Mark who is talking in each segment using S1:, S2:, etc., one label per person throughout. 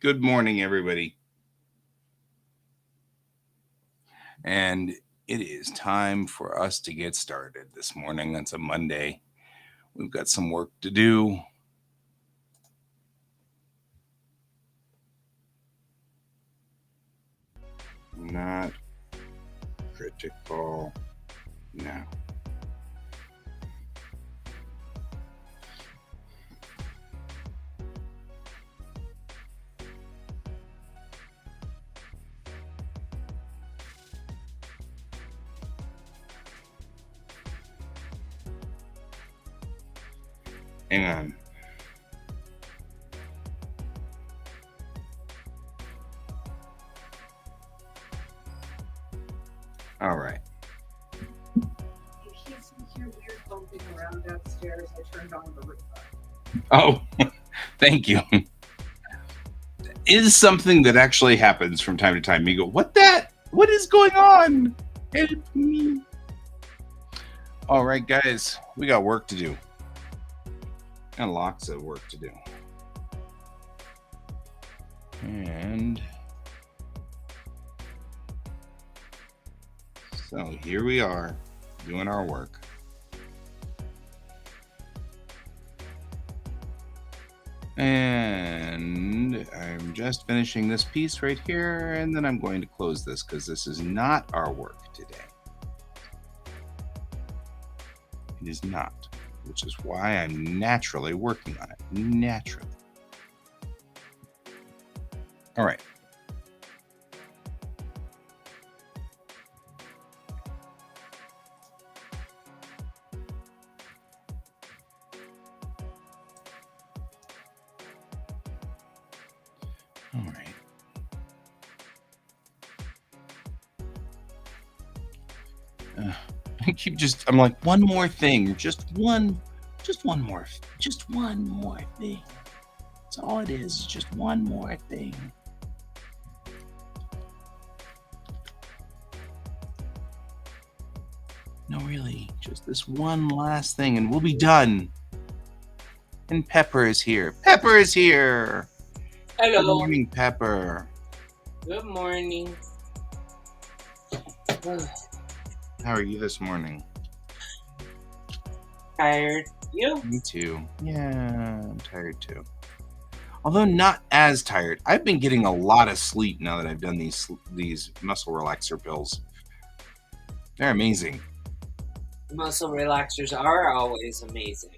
S1: Good morning, everybody. And it is time for us to get started this morning. It's a Monday. We've got some work to do. Not critical now. Hang on. All right.
S2: If you hear weird bumping around downstairs, I turned on the Roomba.
S1: Oh, thank you. Is something that actually happens from time to time. You go, what is going on? Help me. All right, guys, we got work to do. And lots of work to do. And so here we are doing our work. And I'm just finishing this piece right here, and then I'm going to close this because this is not our work today. It is not, which is why I'm naturally working on it. Naturally. All right. All right. I'm like, one more thing, just one more thing. That's all it is, just one more thing. No, really, just this one last thing, and we'll be done. And Pepper is here. Pepper is here.
S3: Hello.
S1: Good morning, Pepper.
S3: Good morning.
S1: How are you this morning?
S3: Tired. You?
S1: Me too. Yeah, I'm tired too. Although not as tired. I've been getting a lot of sleep now that I've done these muscle relaxer pills. They're amazing.
S3: Muscle relaxers are always amazing.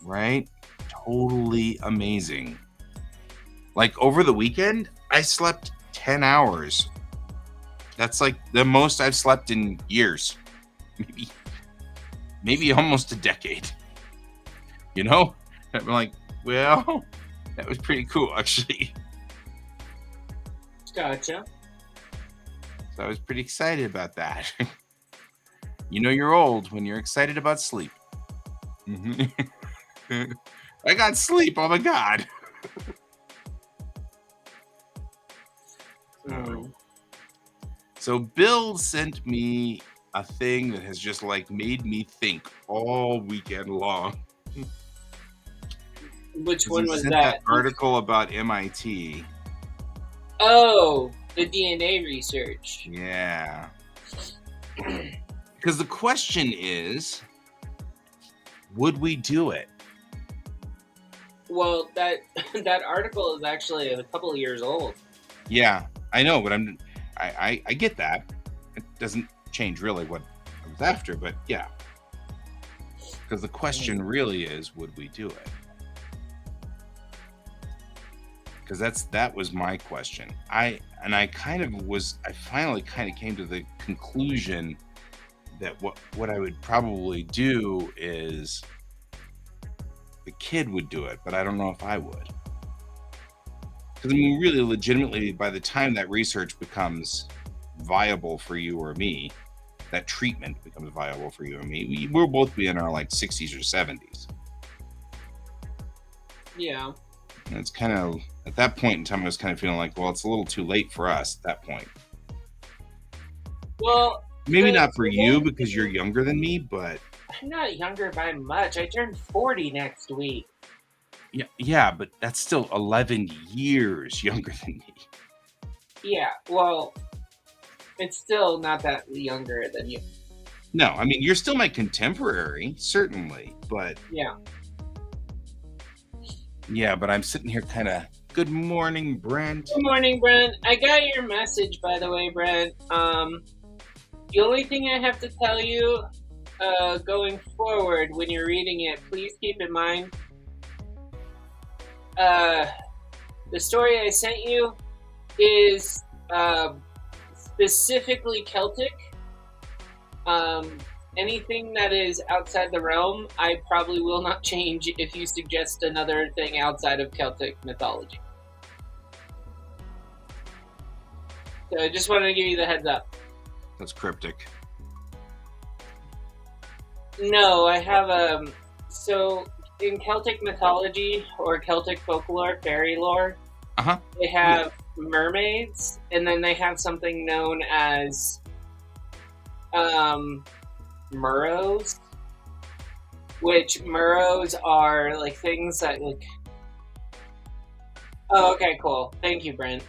S1: Right? Totally amazing. Like over the weekend, I slept 10 hours. That's like the most I've slept in years. Maybe almost a decade. You know? I'm like, well, that was pretty cool, actually.
S3: Gotcha.
S1: So I was pretty excited about that. You know you're old when you're excited about sleep. I got sleep, oh my God. So Bill sent me a thing that has just like made me think all weekend long.
S3: Which one was
S1: that article about MIT.
S3: Oh, the DNA research.
S1: Yeah. Because the question is, would we do it?
S3: Well, that article is actually a couple of years old.
S1: Yeah, I know, but I get that. It doesn't change really what I was after, but yeah. Because the question really is, would we do it? Because that was my question. I finally kind of came to the conclusion that what I would probably do is the kid would do it, but I don't know if I would. Because I mean, really, legitimately, by the time that research becomes viable for you or me, that treatment becomes viable for you or me, we'll both be in our like 60s or 70s.
S3: Yeah.
S1: And it's kind of, at that point in time, I was kind of feeling like, well, it's a little too late for us at that point.
S3: Well,
S1: maybe not for you because you're younger than me, but
S3: I'm not younger by much. I turned 40 next week.
S1: Yeah, but that's still 11 years younger than me.
S3: Yeah, well, it's still not that younger than you.
S1: No, I mean, you're still my contemporary, certainly, but
S3: Yeah.
S1: yeah, but I'm sitting here kind of, good morning, Brent.
S3: Good morning, Brent. I got your message, by the way, Brent. The only thing I have to tell you, going forward when you're reading it, please keep in mind, the story I sent you is specifically Celtic. Anything that is outside the realm, I probably will not change if you suggest another thing outside of Celtic mythology. So I just wanted to give you the heads up.
S1: That's cryptic.
S3: No, I have so in Celtic mythology or Celtic folklore, fairy lore, they have mermaids, and then they have something known as murrows, which murrows are like things that like. Oh, okay, cool. Thank you, Brent.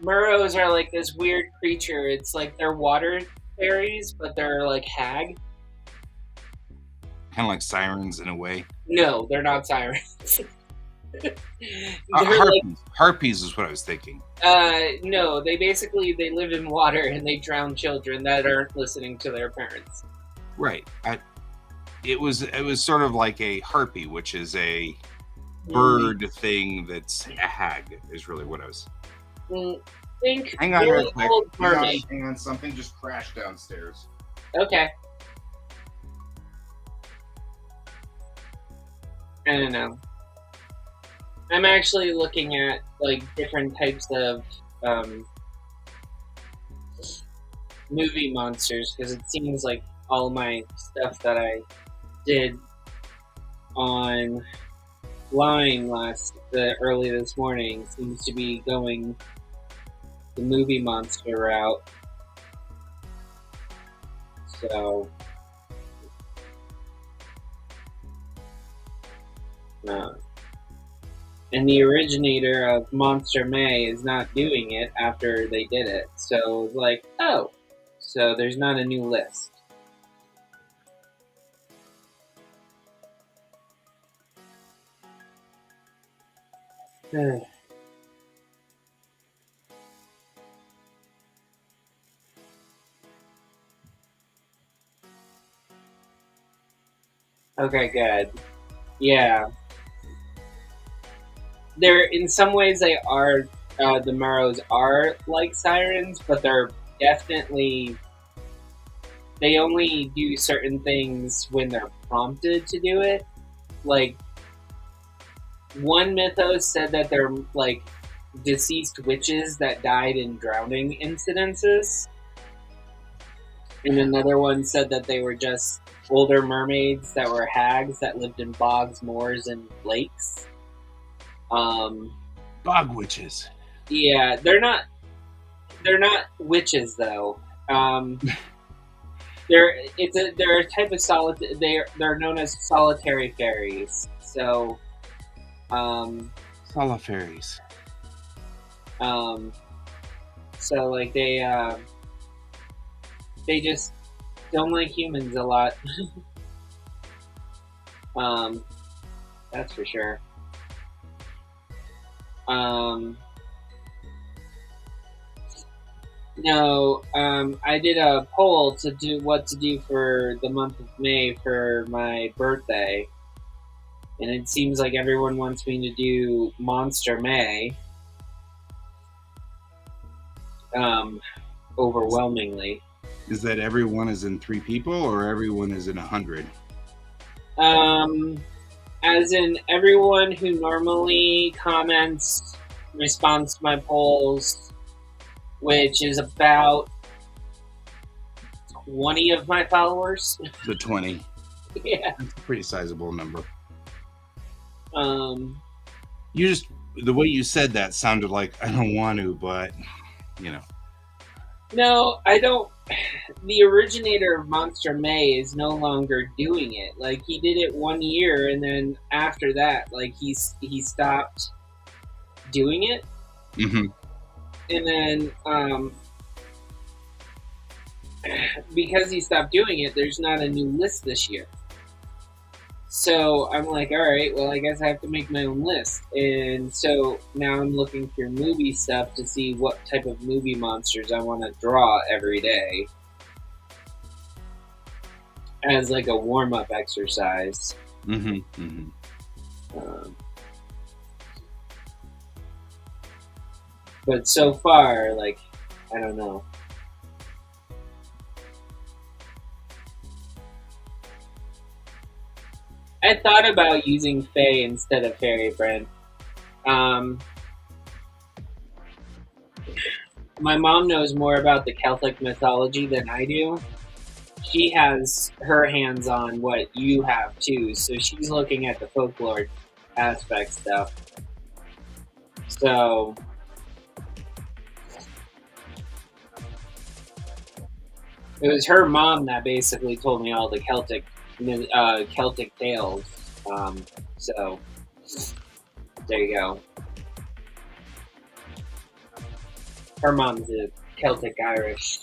S3: Murrows are like this weird creature. It's like they're water fairies, but they're like hag.
S1: Kind of like sirens in a way.
S3: No, they're not sirens.
S1: Harpies is what I was thinking.
S3: No, they live in water and they drown children that aren't listening to their parents.
S1: Right. It was sort of like a harpy, which is a bird thing that's a hag, is really what I was.
S3: Think
S1: hang on real quick.
S3: Hang
S1: on, something just crashed downstairs.
S3: Okay. I don't know. I'm actually looking at like different types of movie monsters because it seems like all my stuff that I did online early this morning seems to be going the movie monster route. So and the originator of Monster May is not doing it after they did it. So it's like, oh, so there's not a new list. Okay, good. Yeah. In some ways they are, the Murrows are like sirens, but they're definitely, they only do certain things when they're prompted to do it. Like, one mythos said that they're like deceased witches that died in drowning incidences. And another one said that they were just older mermaids that were hags that lived in bogs, moors, and lakes.
S1: Bog witches.
S3: Yeah, they're not witches though. They're a type of they're known as solitary fairies. So,
S1: Solifairies.
S3: So like they just don't like humans a lot. That's for sure. No, I did a poll to do what to do for the month of May for my birthday, and it seems like everyone wants me to do Monster May. Overwhelmingly.
S1: Is that everyone is in 3 people or everyone is in 100?
S3: As in everyone who normally comments, responds to my polls, which is about 20 of my followers.
S1: The 20.
S3: Yeah.
S1: That's a pretty sizable number.
S3: Um,
S1: The way you said that sounded like I don't want to, but you know.
S3: No, I don't. The originator of Monster May is no longer doing it. Like he did it 1 year, and then after that, like he stopped doing it,
S1: Mm-hmm.
S3: and then because he stopped doing it, there's not a new list this year. So I'm like, all right, well, I guess I have to make my own list. And so now I'm looking through movie stuff to see what type of movie monsters I want to draw every day as like a warm up exercise.
S1: Mm-hmm. Mm-hmm.
S3: Um, but so far, like, I don't know. I thought about using Fae instead of Fairy Friend. Um, my mom knows more about the Celtic mythology than I do. She has her hands on what you have too, so she's looking at the folklore aspect stuff. So it was her mom that basically told me all the Celtic tales. So there you go. Her mom's a Celtic Irish.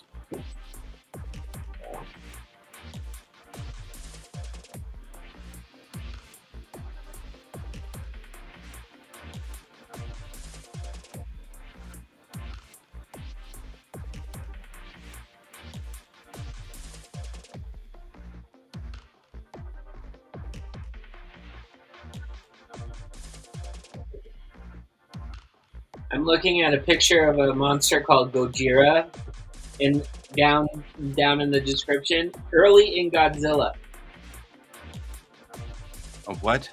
S3: I'm looking at a picture of a monster called Gojira in down down in the description. Early in Godzilla.
S1: Of what?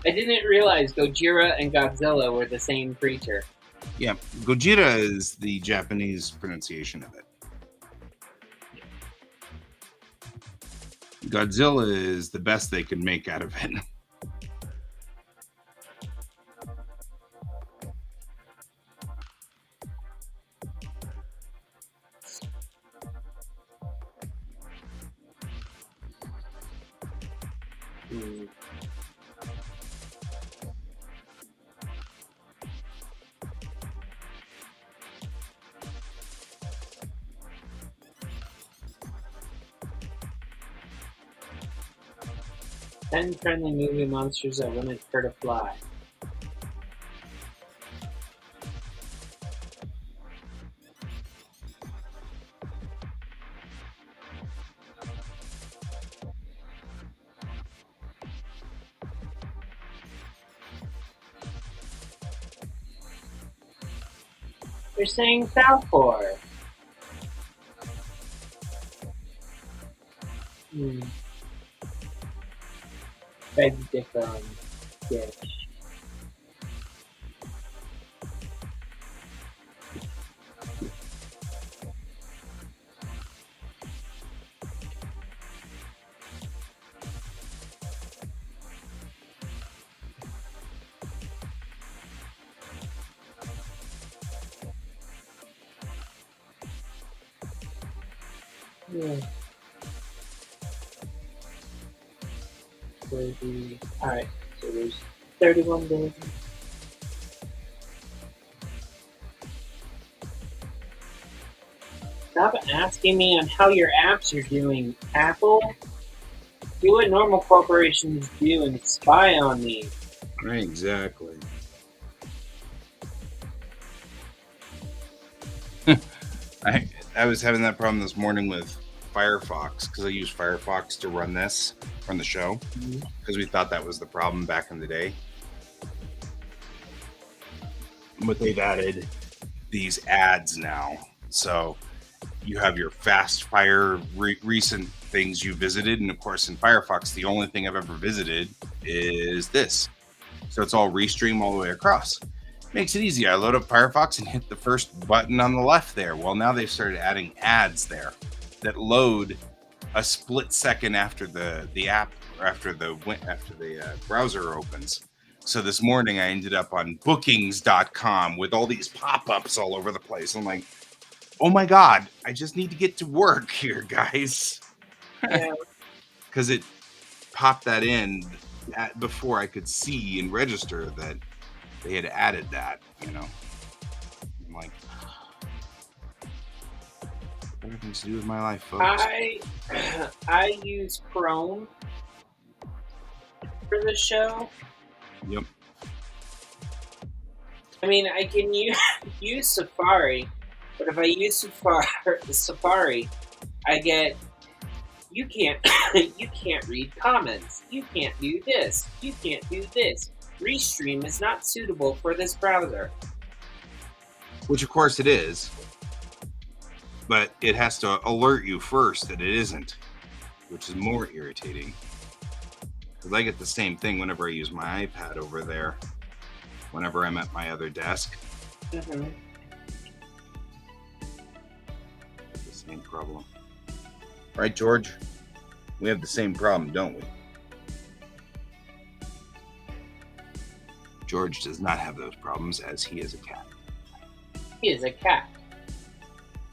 S3: I didn't realize Gojira and Godzilla were the same creature.
S1: Yeah, Gojira is the Japanese pronunciation of it. Godzilla is the best they could make out of it.
S3: Hmm. Ten friendly movie monsters that wouldn't hurt a fly. They're saying Falcor. Hmm. Beg to differ on Dish. Yeah. Alright, so there's 31 days. Stop asking me on how your apps are doing, Apple. Do what normal corporations do and spy on me.
S1: Right, exactly. I was having that problem this morning with Firefox because I use Firefox to run the show because we thought that was the problem back in the day. But they've added these ads now, so you have your fast fire recent things you visited, and of course in Firefox the only thing I've ever visited is this, so it's all restream all the way across. Makes it easy. I load up Firefox and hit the first button on the left there. Well, now they've started adding ads there that load a split second after the app or after the browser opens. So this morning I ended up on bookings.com with all these pop-ups all over the place. I'm like, oh my God, I just need to get to work here, guys.
S3: Yeah.
S1: Because it popped that in before I could see and register that they had added that, I'm like, what everything's to do with my life, folks.
S3: I use Chrome for the show.
S1: Yep.
S3: I mean, I can use Safari, but if I use Safari, I get you can't you can't read comments. You can't do this. You can't do this. Restream is not suitable for this browser.
S1: Which, of course, it is. But it has to alert you first that it isn't, which is more irritating. Because I get the same thing whenever I use my iPad over there, whenever I'm at my other desk.
S3: Mm-hmm.
S1: The same problem. Right, George? We have the same problem, don't we? George does not have those problems, as he is a cat.
S3: He is a cat.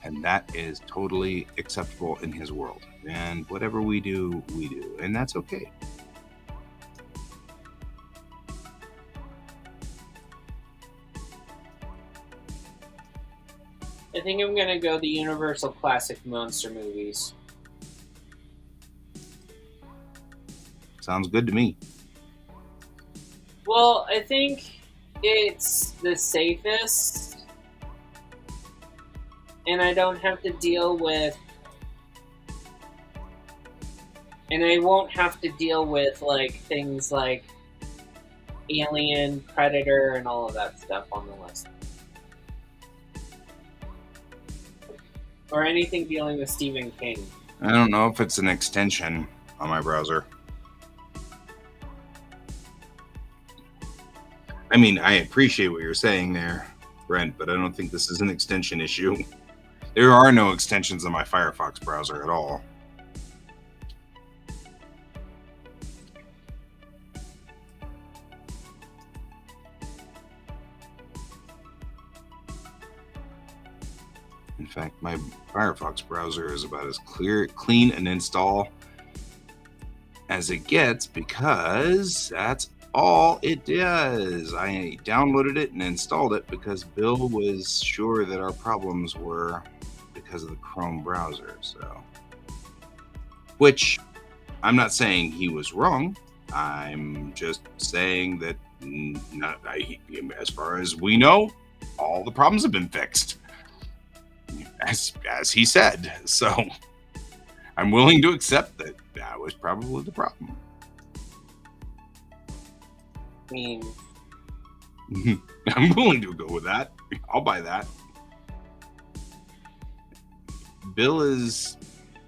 S1: And that is totally acceptable in his world. And whatever we do, we do. And that's okay.
S3: I think I'm gonna go the Universal Classic Monster movies.
S1: Sounds good to me.
S3: Well, I think it's the safest, and I don't have to deal with, and I won't have to deal with like things like Alien, Predator, and all of that stuff on the list, or anything dealing with Stephen King.
S1: I don't know if it's an extension on my browser. I mean, I appreciate what you're saying there, Brent, but I don't think this is an extension issue. There are no extensions on my Firefox browser at all. In fact, my Firefox browser is about as clean an install as it gets, because that's all it does. I downloaded it and installed it because Bill was sure that our problems were because of the Chrome browser. So, which I'm not saying he was wrong. I'm just saying that as far as we know, all the problems have been fixed, as he said. So I'm willing to accept that that was probably the problem.
S3: I mean,
S1: I'm willing to go with that. I'll buy that. Bill is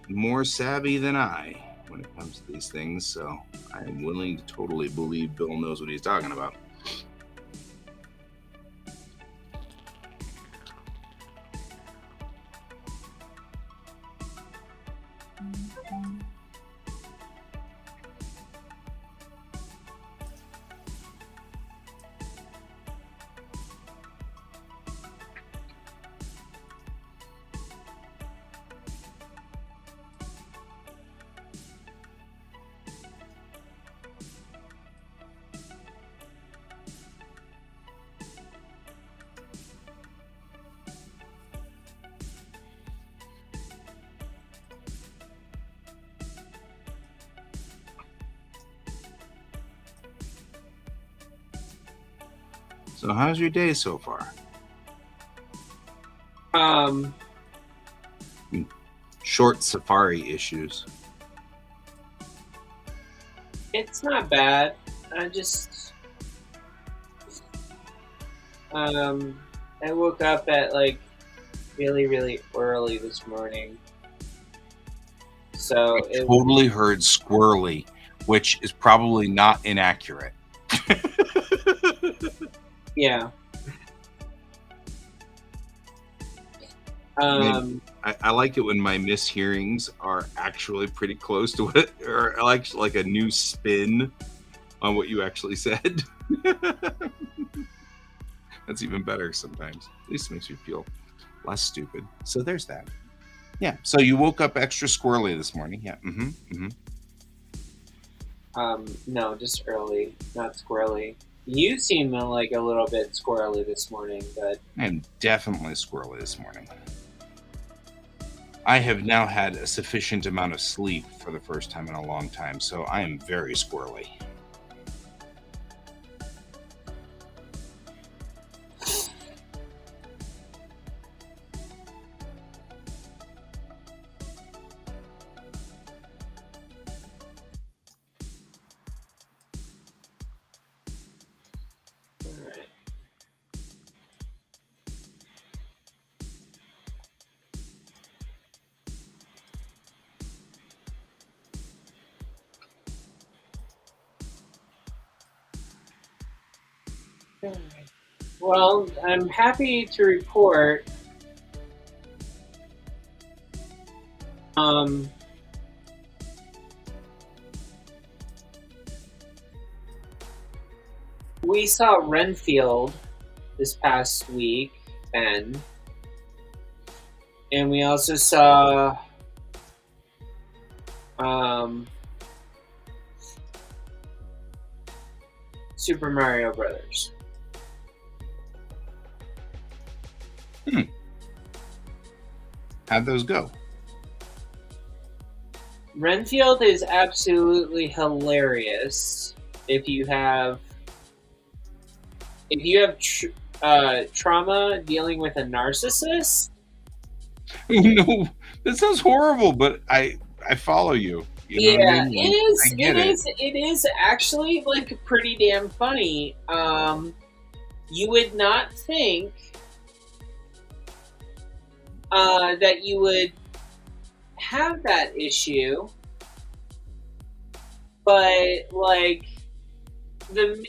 S1: more savvy than I when it comes to these things, so I'm willing to totally believe Bill knows what he's talking about. So how's your day so far? Short Safari issues.
S3: it's not bad. I just, I woke up at like really, really early this morning. So
S1: I totally heard squirrely, which is probably not inaccurate.
S3: yeah.
S1: I like it when my mishearings are actually pretty close to it, or like a new spin on what you actually said. That's even better sometimes. At least it makes you feel less stupid. So there's that. Yeah. So you woke up extra squirrely this morning. Yeah.
S3: No, just early, not squirrely. You seem like a little bit squirrely this morning, but
S1: I am definitely squirrely this morning. I have now had a sufficient amount of sleep for the first time in a long time, so I am very squirrely.
S3: alright. Well, I'm happy to report we saw Renfield this past week, Ben, and we also saw Super Mario Brothers.
S1: How'd those go?
S3: Renfield is absolutely hilarious if you have trauma dealing with a narcissist.
S1: No, that sounds horrible, but I follow you. You know what I mean?
S3: It is.
S1: I get it.
S3: It is actually like pretty damn funny. You would not think that you would have that issue, but like the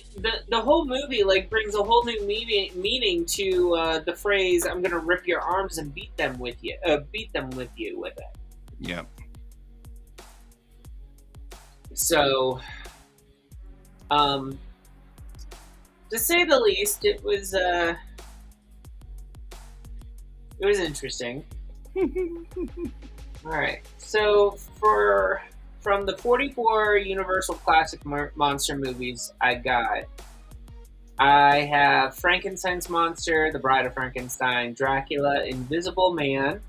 S3: whole movie like brings a whole new meaning to the phrase "I'm gonna rip your arms and beat them with you with it."
S1: Yep.
S3: So, to say the least, it was interesting. All right, so from the 44 Universal Classic Monster movies I have Frankenstein's Monster, The Bride of Frankenstein, Dracula, Invisible Man,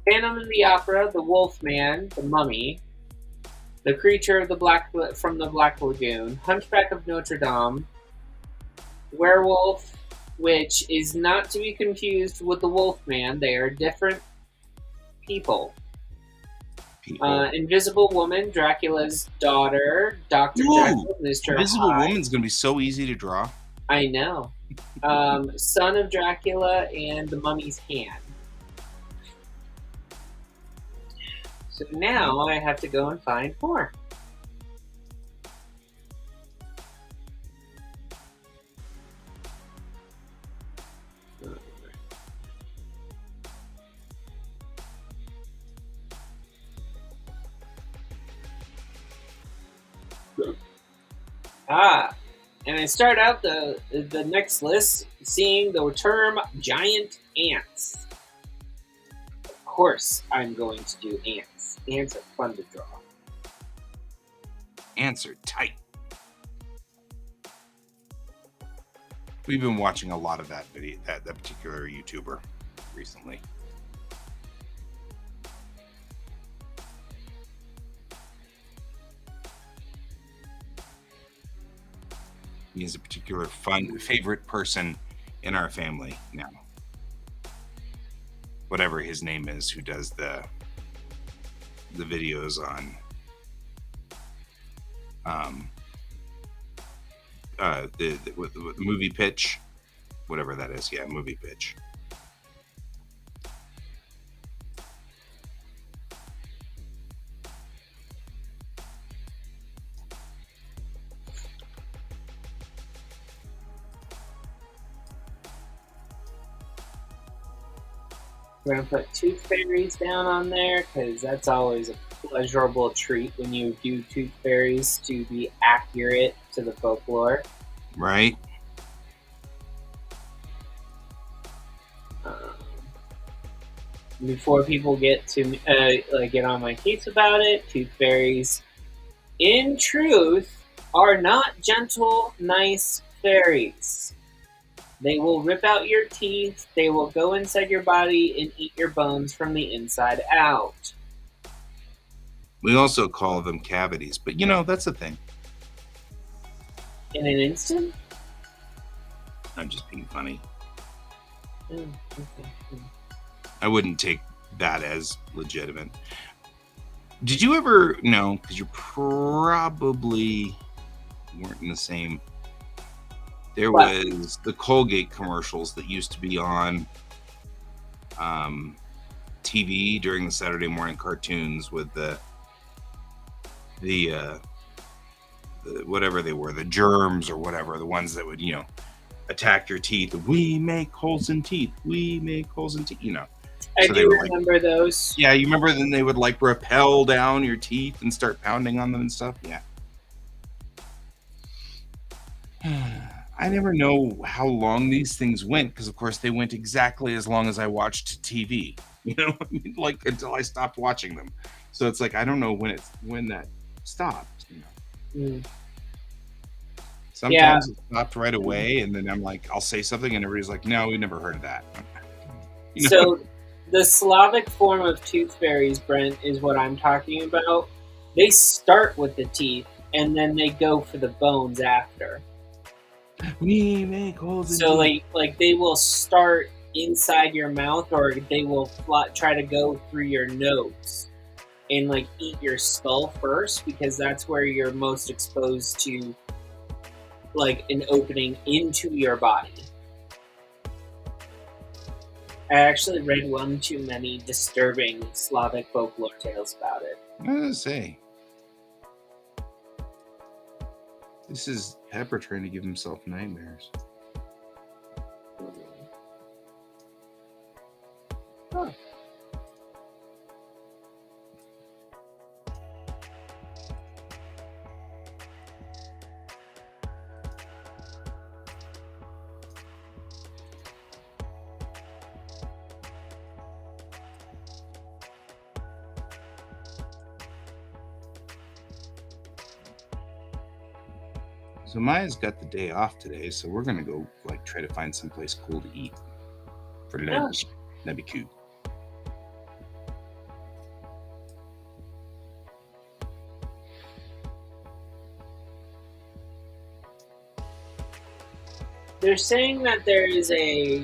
S3: Phantom of the Opera, The Wolf Man, The Mummy, The Creature from the Black Lagoon, Hunchback of Notre Dame, Werewolf, which is not to be confused with the Wolfman. They are different people. Invisible Woman, Dracula's daughter, Dr. Jekyll, Mr.
S1: Invisible
S3: Hyde.
S1: Woman's going to be so easy to draw.
S3: I know. Son of Dracula and The Mummy's Hand. So now I have to go and find more. And I start out the next list seeing the term giant ants. Of course, I'm going to do ants. Ants are fun to draw.
S1: Ants are tight. We've been watching a lot of that video, that particular YouTuber recently. He is a particular favorite person in our family now. Whatever his name is, who does the videos on the movie pitch, whatever that is. Yeah, movie pitch.
S3: We're going to put tooth fairies down on there because that's always a pleasurable treat when you do tooth fairies to be accurate to the folklore.
S1: Right.
S3: before people get to get on my case about it, tooth fairies, in truth, are not gentle, nice fairies. They will rip out your teeth. They will go inside your body and eat your bones from the inside out.
S1: We also call them cavities, but that's the thing.
S3: In an instant?
S1: I'm just being funny.
S3: Okay.
S1: I wouldn't take that as legitimate. Did you ever know? Because you probably weren't in the same. There was the Colgate commercials that used to be on TV during the Saturday morning cartoons with the whatever they were, the germs or whatever, the ones that would attack your teeth. We make holes in teeth. We make holes in teeth.
S3: I
S1: So
S3: do remember those.
S1: Yeah, you remember then they would rappel down your teeth and start pounding on them and stuff? Yeah. I never know how long these things went because, of course, they went exactly as long as I watched TV. Until I stopped watching them. So it's like I don't know when that stopped. Sometimes it stopped right away, and then I'm like, I'll say something, and everybody's like, "No, we never heard of that."
S3: So the Slavic form of tooth fairies, Brent, is what I'm talking about. They start with the teeth, and then they go for the bones after.
S1: We make holes in
S3: So,
S1: teeth.
S3: like they will start inside your mouth, or they will try to go through your nose and eat your skull first, because that's where you're most exposed to an opening into your body. I actually read one too many disturbing Slavic folklore tales about it.
S1: I was gonna say, this is Pepper trying to give himself nightmares.
S3: Huh.
S1: So Maya's got the day off today, so we're gonna go try to find someplace cool to eat for lunch. That'd be cute.
S3: They're saying that there is a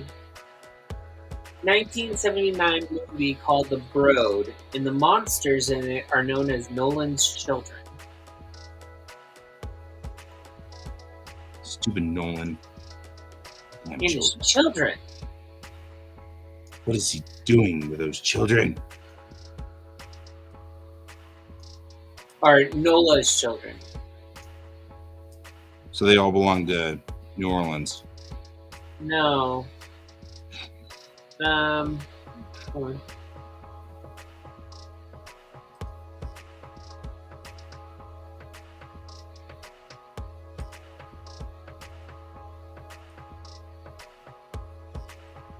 S3: 1979 movie called The Brood, and the monsters in it are known as Nolan's children.
S1: Stupid Nolan.
S3: Children.
S1: What is he doing with those children?
S3: Are Nola's children.
S1: So they all belong to New Orleans.
S3: No. Hold on.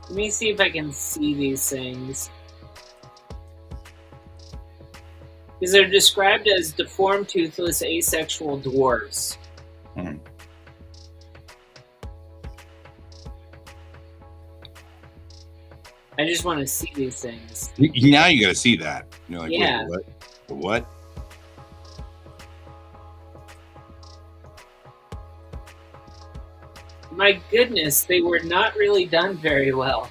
S3: Let me see if I can see these things. Because they're described as deformed, toothless, asexual dwarves.
S1: Hmm.
S3: I just want to see these things.
S1: Now you got to see that. You're like,
S3: Yeah.
S1: Wait, what?
S3: My goodness, they were not really done very well.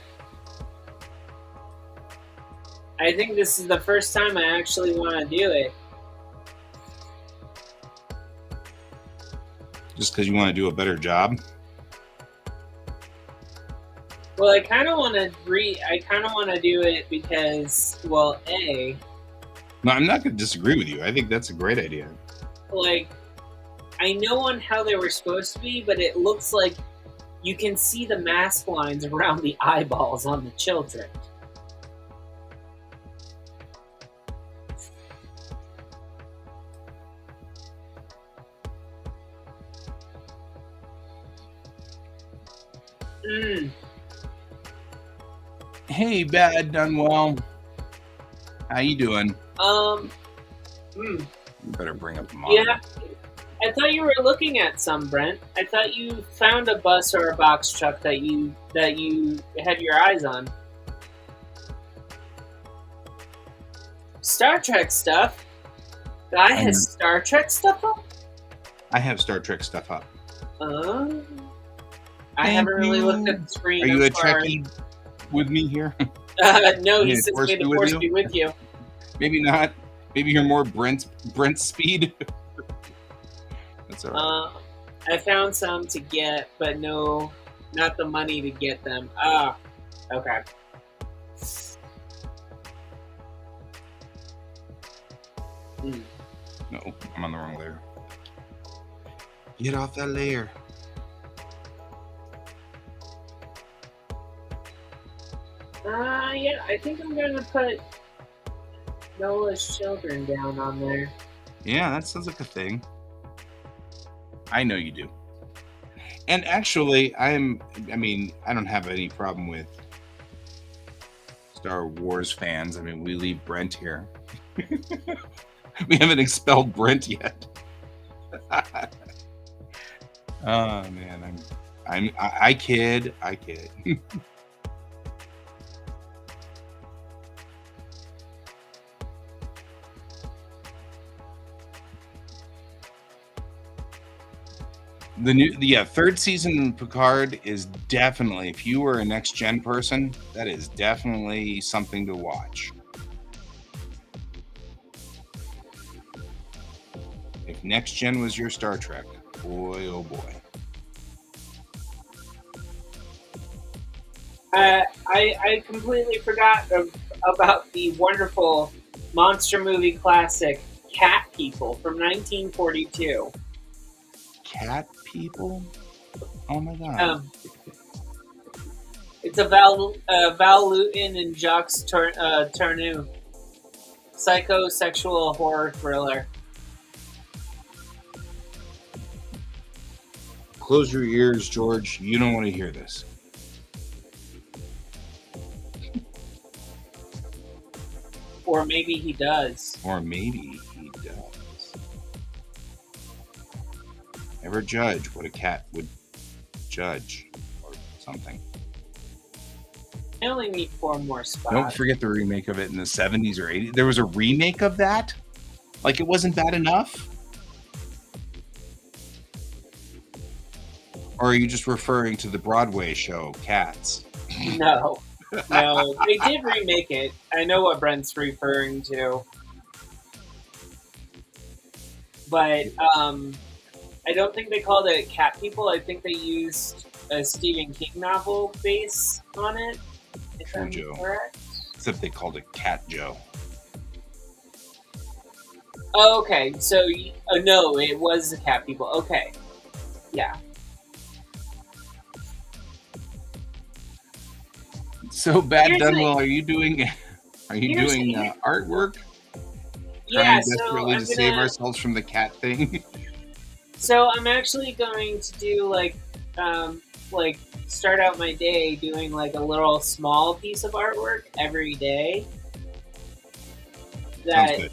S3: I think this is the first time I actually want to do it.
S1: Just because you want to do a better job?
S3: Well, I kind of want to do it because, well, A,
S1: No, I'm not going to disagree with you. I think that's a great idea.
S3: I know on how they were supposed to be, but it looks like you can see the mask lines around the eyeballs on the children.
S1: Hey, Bad Done Well. How you doing?
S3: Hmm.
S1: You better bring up the
S3: Yeah, I thought you were looking at some, Brent. I thought you found a bus or a box truck that you had your eyes on. Star Trek stuff. Guy has Star Trek stuff up.
S1: I have Star Trek stuff up.
S3: I haven't really looked at the screen.
S1: Are you a Trekkie with me here?
S3: No, he says may the force be with you.
S1: Maybe not. Maybe you're more Brent's speed. That's all right.
S3: I found some to get, but no, not the money to get them. Ah, okay.
S1: No, I'm on the wrong layer. Get off that layer.
S3: Yeah, I think I'm gonna put Noah's Children down on there.
S1: Yeah, that sounds like a thing. I know you do. And actually, I don't have any problem with Star Wars fans. I mean, we leave Brent here. We haven't expelled Brent yet. Oh man, I kid. The third season of Picard is definitely, if you were a next gen person, that is definitely something to watch. If next gen was your Star Trek, boy oh boy.
S3: I completely forgot about the wonderful monster movie classic Cat People from 1942.
S1: Cat People? Oh my god.
S3: It's a Val Lewton and Jacques Tourneur psychosexual horror thriller.
S1: Close your ears, George. You don't want to hear this.
S3: Or maybe he does.
S1: Never judge what a cat would judge or something.
S3: I only need 4 more spots.
S1: Don't forget the remake of it in the 70s or 80s. There was a remake of that? Like it wasn't bad enough? Or are you just referring to the Broadway show, Cats?
S3: No, they did remake it. I know what Brent's referring to. But I don't think they called it Cat People. I think they used a Stephen King novel base on it. If I'm correct.
S1: Except they called it Cat Joe.
S3: Oh, okay, so no, it was the Cat People. Okay, yeah.
S1: So, Bad Dunwell, are you doing artwork?
S3: Yeah,
S1: trying desperately to save ourselves from the cat thing.
S3: So I'm actually going to do like start out my day doing like a little small piece of artwork every day. That's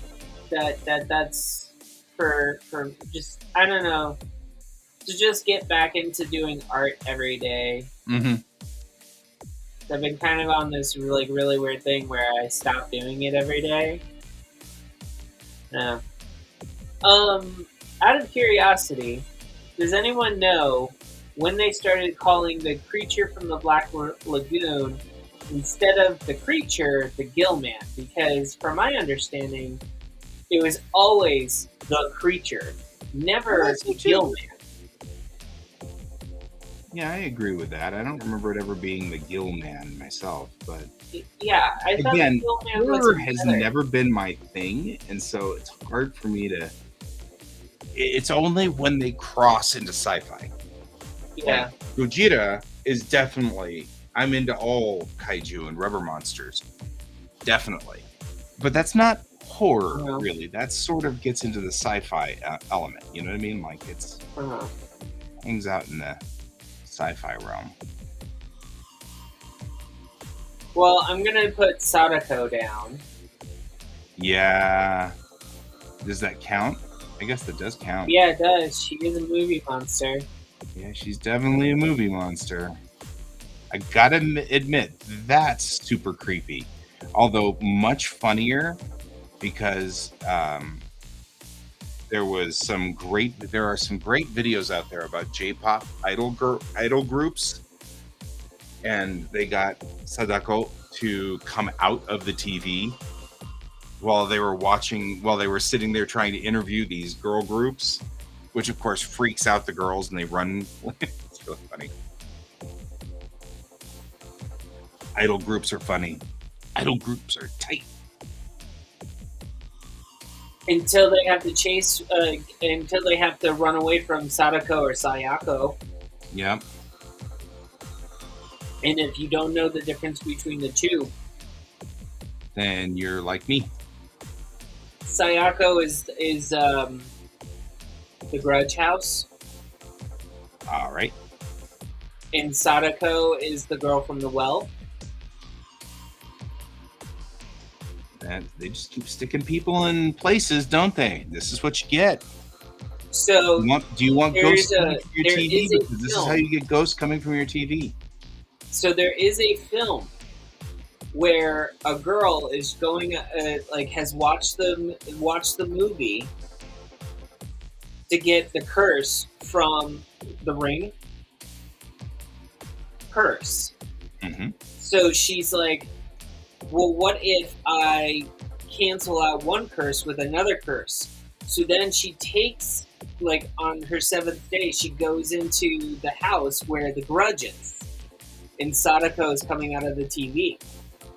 S3: for just, I don't know, to just get back into doing art every day.
S1: Mm-hmm.
S3: I've been kind of on this like really weird thing where I stop doing it every day. Yeah. Out of curiosity, does anyone know when they started calling the creature from the Black Lagoon, instead of the creature, the Gillman? Because from my understanding, it was always the creature, never the Gillman.
S1: Yeah, I agree with that. I don't remember it ever being the Gillman myself, but
S3: yeah, I thought
S1: again,
S3: the Gillman
S1: horror has never been my thing, and so it's hard for me to. It's only when they cross into sci-fi.
S3: Yeah,
S1: like, Gojira is definitely. I'm into all kaiju and rubber monsters, definitely, but that's not horror really. That sort of gets into the sci-fi element. You know what I mean? Like it's hangs out in the sci-fi realm.
S3: Well, I'm gonna put Sadako down.
S1: Yeah. Does that count? I guess that does count.
S3: Yeah, it does. She is a movie monster.
S1: Yeah, she's definitely a movie monster. I gotta admit, that's super creepy. Although much funnier because there are some great videos out there about J-pop idol groups, and they got Sadako to come out of the TV while they were sitting there trying to interview these girl groups, which of course freaks out the girls and they run. It's really funny. Idol groups are funny. Idol groups are tight.
S3: Until they have to until they have to run away from Sadako or Sayako.
S1: Yeah.
S3: And if you don't know the difference between the two,
S1: Then you're like me.
S3: Sayako is the Grudge House,
S1: All right.
S3: and Sadako is the girl from the well.
S1: And they just keep sticking people in places, don't they? This is what you get.
S3: So
S1: Do you want ghosts
S3: there's
S1: coming from your
S3: there
S1: TV?
S3: is a
S1: Because this is
S3: film.
S1: how you get ghosts coming from your TV.
S3: So there is a film where a girl is going has watched the movie to get the curse from the ring curse.
S1: Mm-hmm.
S3: So she's like, well, what if I cancel out one curse with another curse? So then she takes, like, on her 7th day, she goes into the house where the grudge is. And Sadako is coming out of the TV.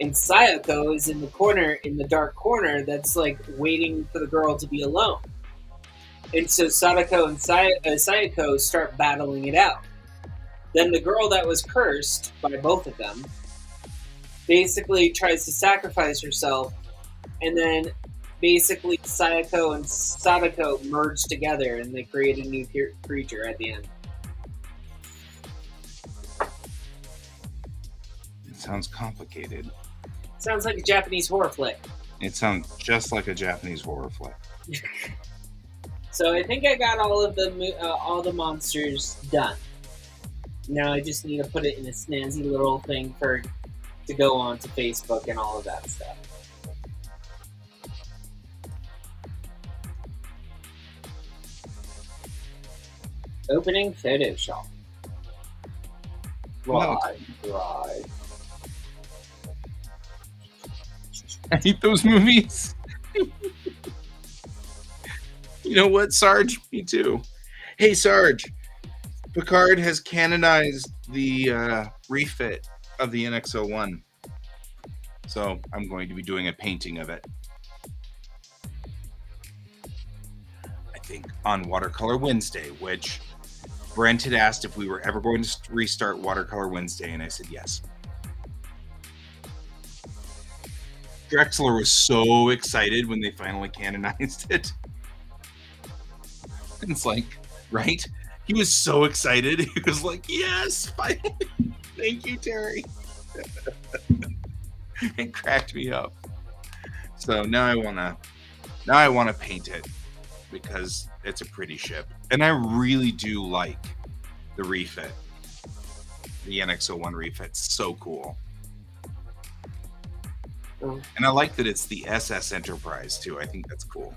S3: And Sayako is in the dark corner that's, like, waiting for the girl to be alone. And so Sadako and Sayako start battling it out. Then the girl that was cursed by both of them basically tries to sacrifice herself, and then basically Sayako and Sadako merge together and they create a new creature at the end.
S1: It sounds complicated.
S3: Sounds like a Japanese horror flick.
S1: It sounds just like a Japanese horror flick.
S3: So I think I got all the monsters done. Now I just need to put it in a snazzy little thing to go on to Facebook and all of that stuff. Opening Photoshop. Right.
S1: I hate those movies. You know what, Sarge? Me too. Hey, Sarge. Picard has canonized the refit of the NX-01. So I'm going to be doing a painting of it. I think on Watercolor Wednesday, which Brent had asked if we were ever going to restart Watercolor Wednesday, and I said yes. Drexler was so excited when they finally canonized it. It's like, right? He was so excited. He was like, yes, finally. Thank you, Terry. It cracked me up. So now I wanna paint it because it's a pretty ship. And I really do like the refit. The NX-01 refit's so cool. And I like that it's the SS Enterprise too. I think that's cool.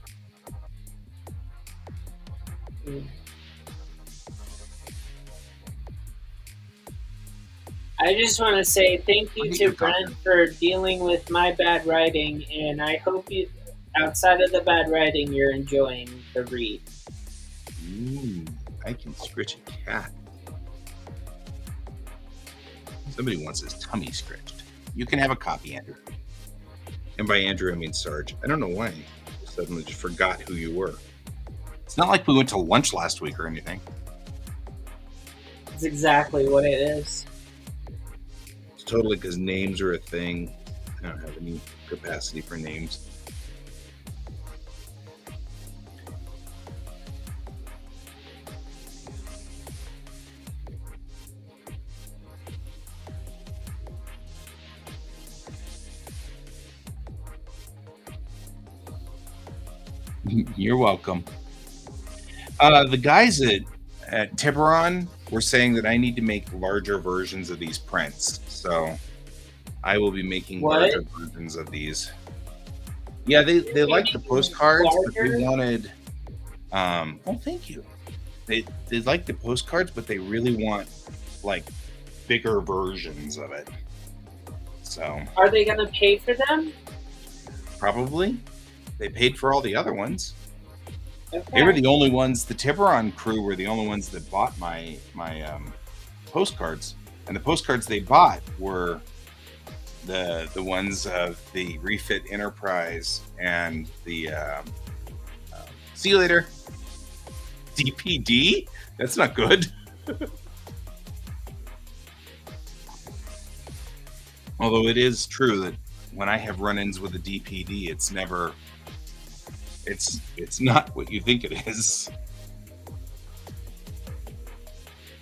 S3: I just want to say thank you to Brent for dealing with my bad writing, and I hope you, outside of the bad writing, you're enjoying the read.
S1: I can scritch a cat. Somebody wants his tummy scratched. You can have a copy, Andrew. And by Andrew, I mean Sarge. I don't know why. I suddenly just forgot who you were. It's not like we went to lunch last week or anything.
S3: It's exactly what it is.
S1: It's totally because names are a thing. I don't have any capacity for names. You're welcome. The guys at Tiburon were saying that I need to make larger versions of these prints, so I will be making
S3: What?
S1: larger versions of these. Yeah, they like the postcards, but they
S3: Larger?
S1: wanted. Oh, thank you. They like the postcards, but they really want like bigger versions of it. So
S3: Are they gonna pay for them?
S1: probably they paid for all the other ones.
S3: Okay.
S1: They were the only ones. The Tiburon crew were the only ones that bought my postcards, and the postcards they bought were the ones of the Refit Enterprise and the see you later DPD. That's not good. Although it is true that when I have run-ins with a DPD, it's never. It's not what you think it is.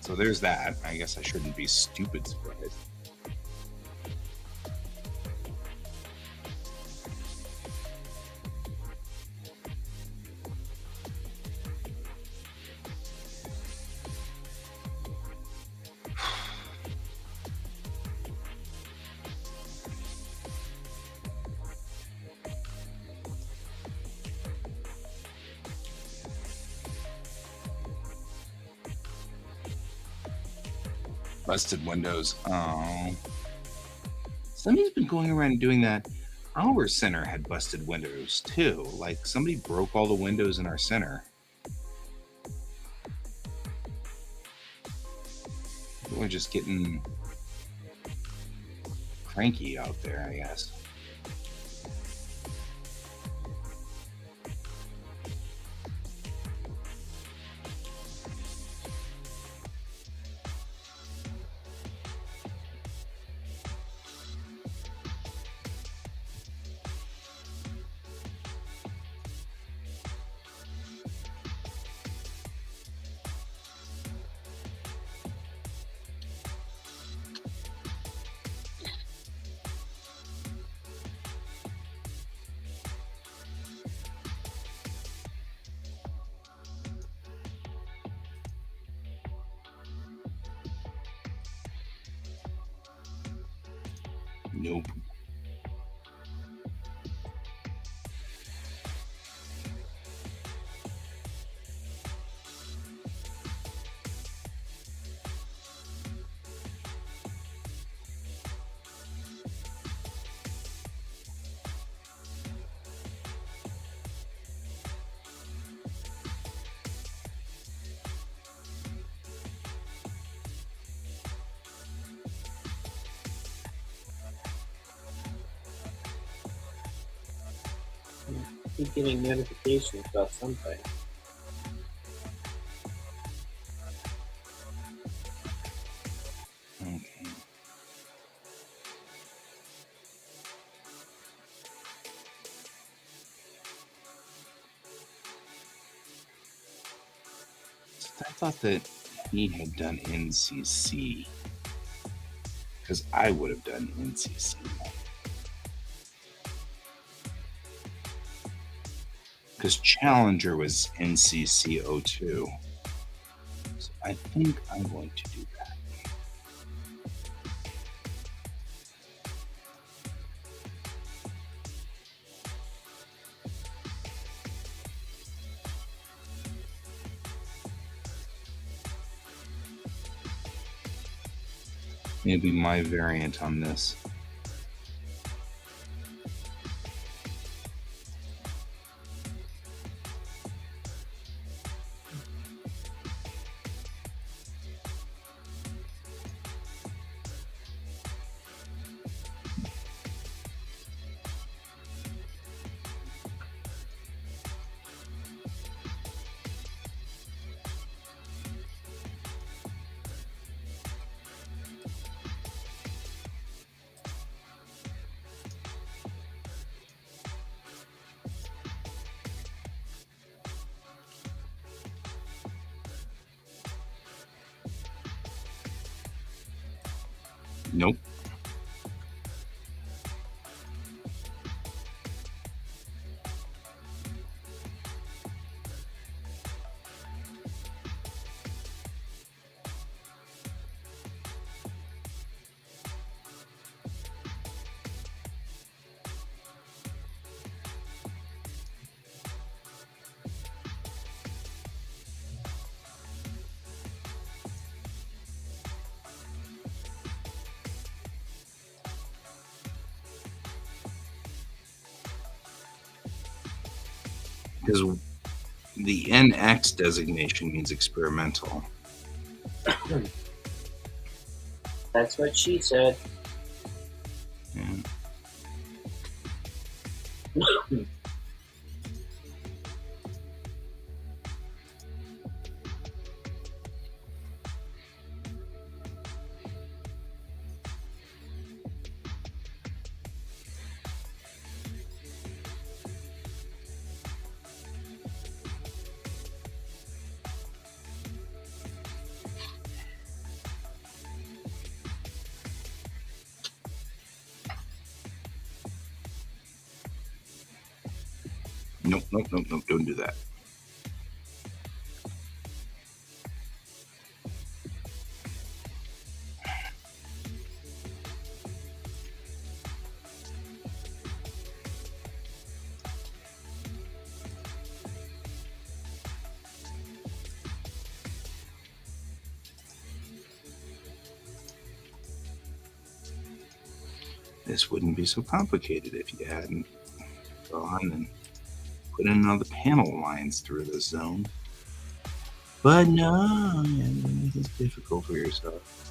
S1: So there's that. I guess I shouldn't be stupid surprised. Busted windows. Oh. Somebody's been going around doing that. Our center had busted windows too. Like somebody broke all the windows in our center. We're just getting cranky out there, I guess. Nope.
S3: Keep getting notifications about something.
S1: Okay. I thought that he had done NCC. Because I would have done NCC. Because Challenger was NCC 02. So I think I'm going to do that. Maybe my variant on this. Nope. Because the NX designation means experimental.
S3: That's what she said.
S1: Yeah. Nope, don't do that. This wouldn't be so complicated if you hadn't gone and put in all the panel lines through the zone. But no, this is difficult for yourself.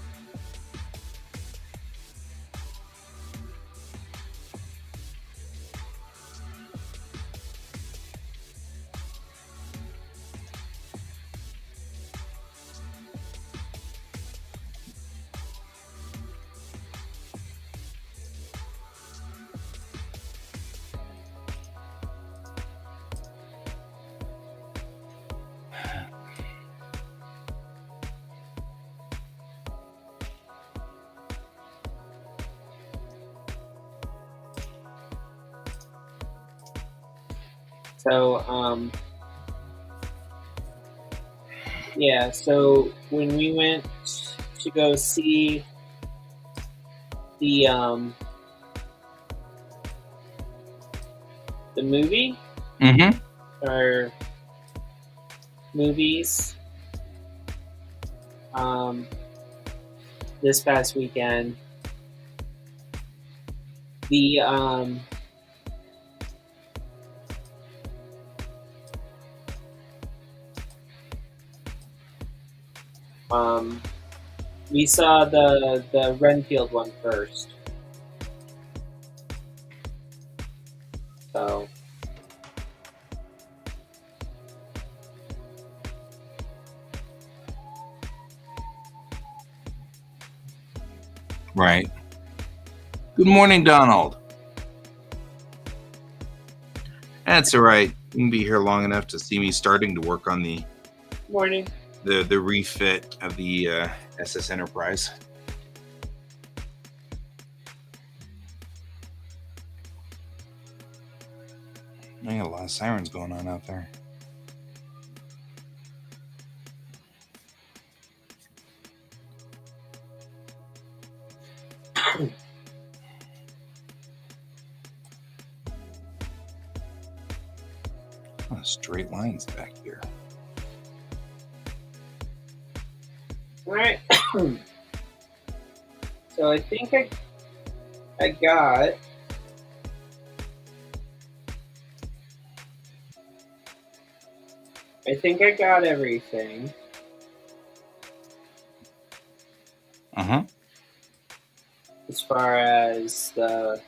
S3: So, yeah, so when we went to go see the movie, or movies, this past weekend, the we saw the Renfield one first. So
S1: Right. Good morning, Donald. That's all right. You can be here long enough to see me starting to work on the
S3: morning.
S1: The refit of the SS Enterprise. I got a lot of sirens going on out there. Oh, straight lines back here.
S3: All right. So I think I got everything. As far as that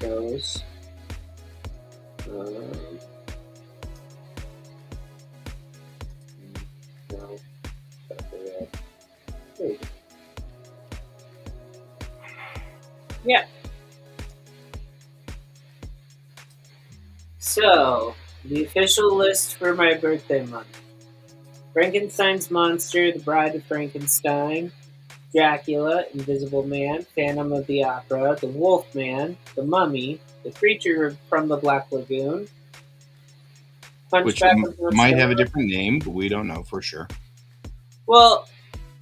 S3: goes. No. Yeah. So, the official list for my birthday month. Frankenstein's Monster, The Bride of Frankenstein, Dracula, Invisible Man, Phantom of the Opera, The Wolfman, The Mummy, The Creature from the Black Lagoon,
S1: Which
S3: Hunchback of
S1: might have a
S3: Notre Dame.
S1: different name, but we don't know for sure.
S3: Well,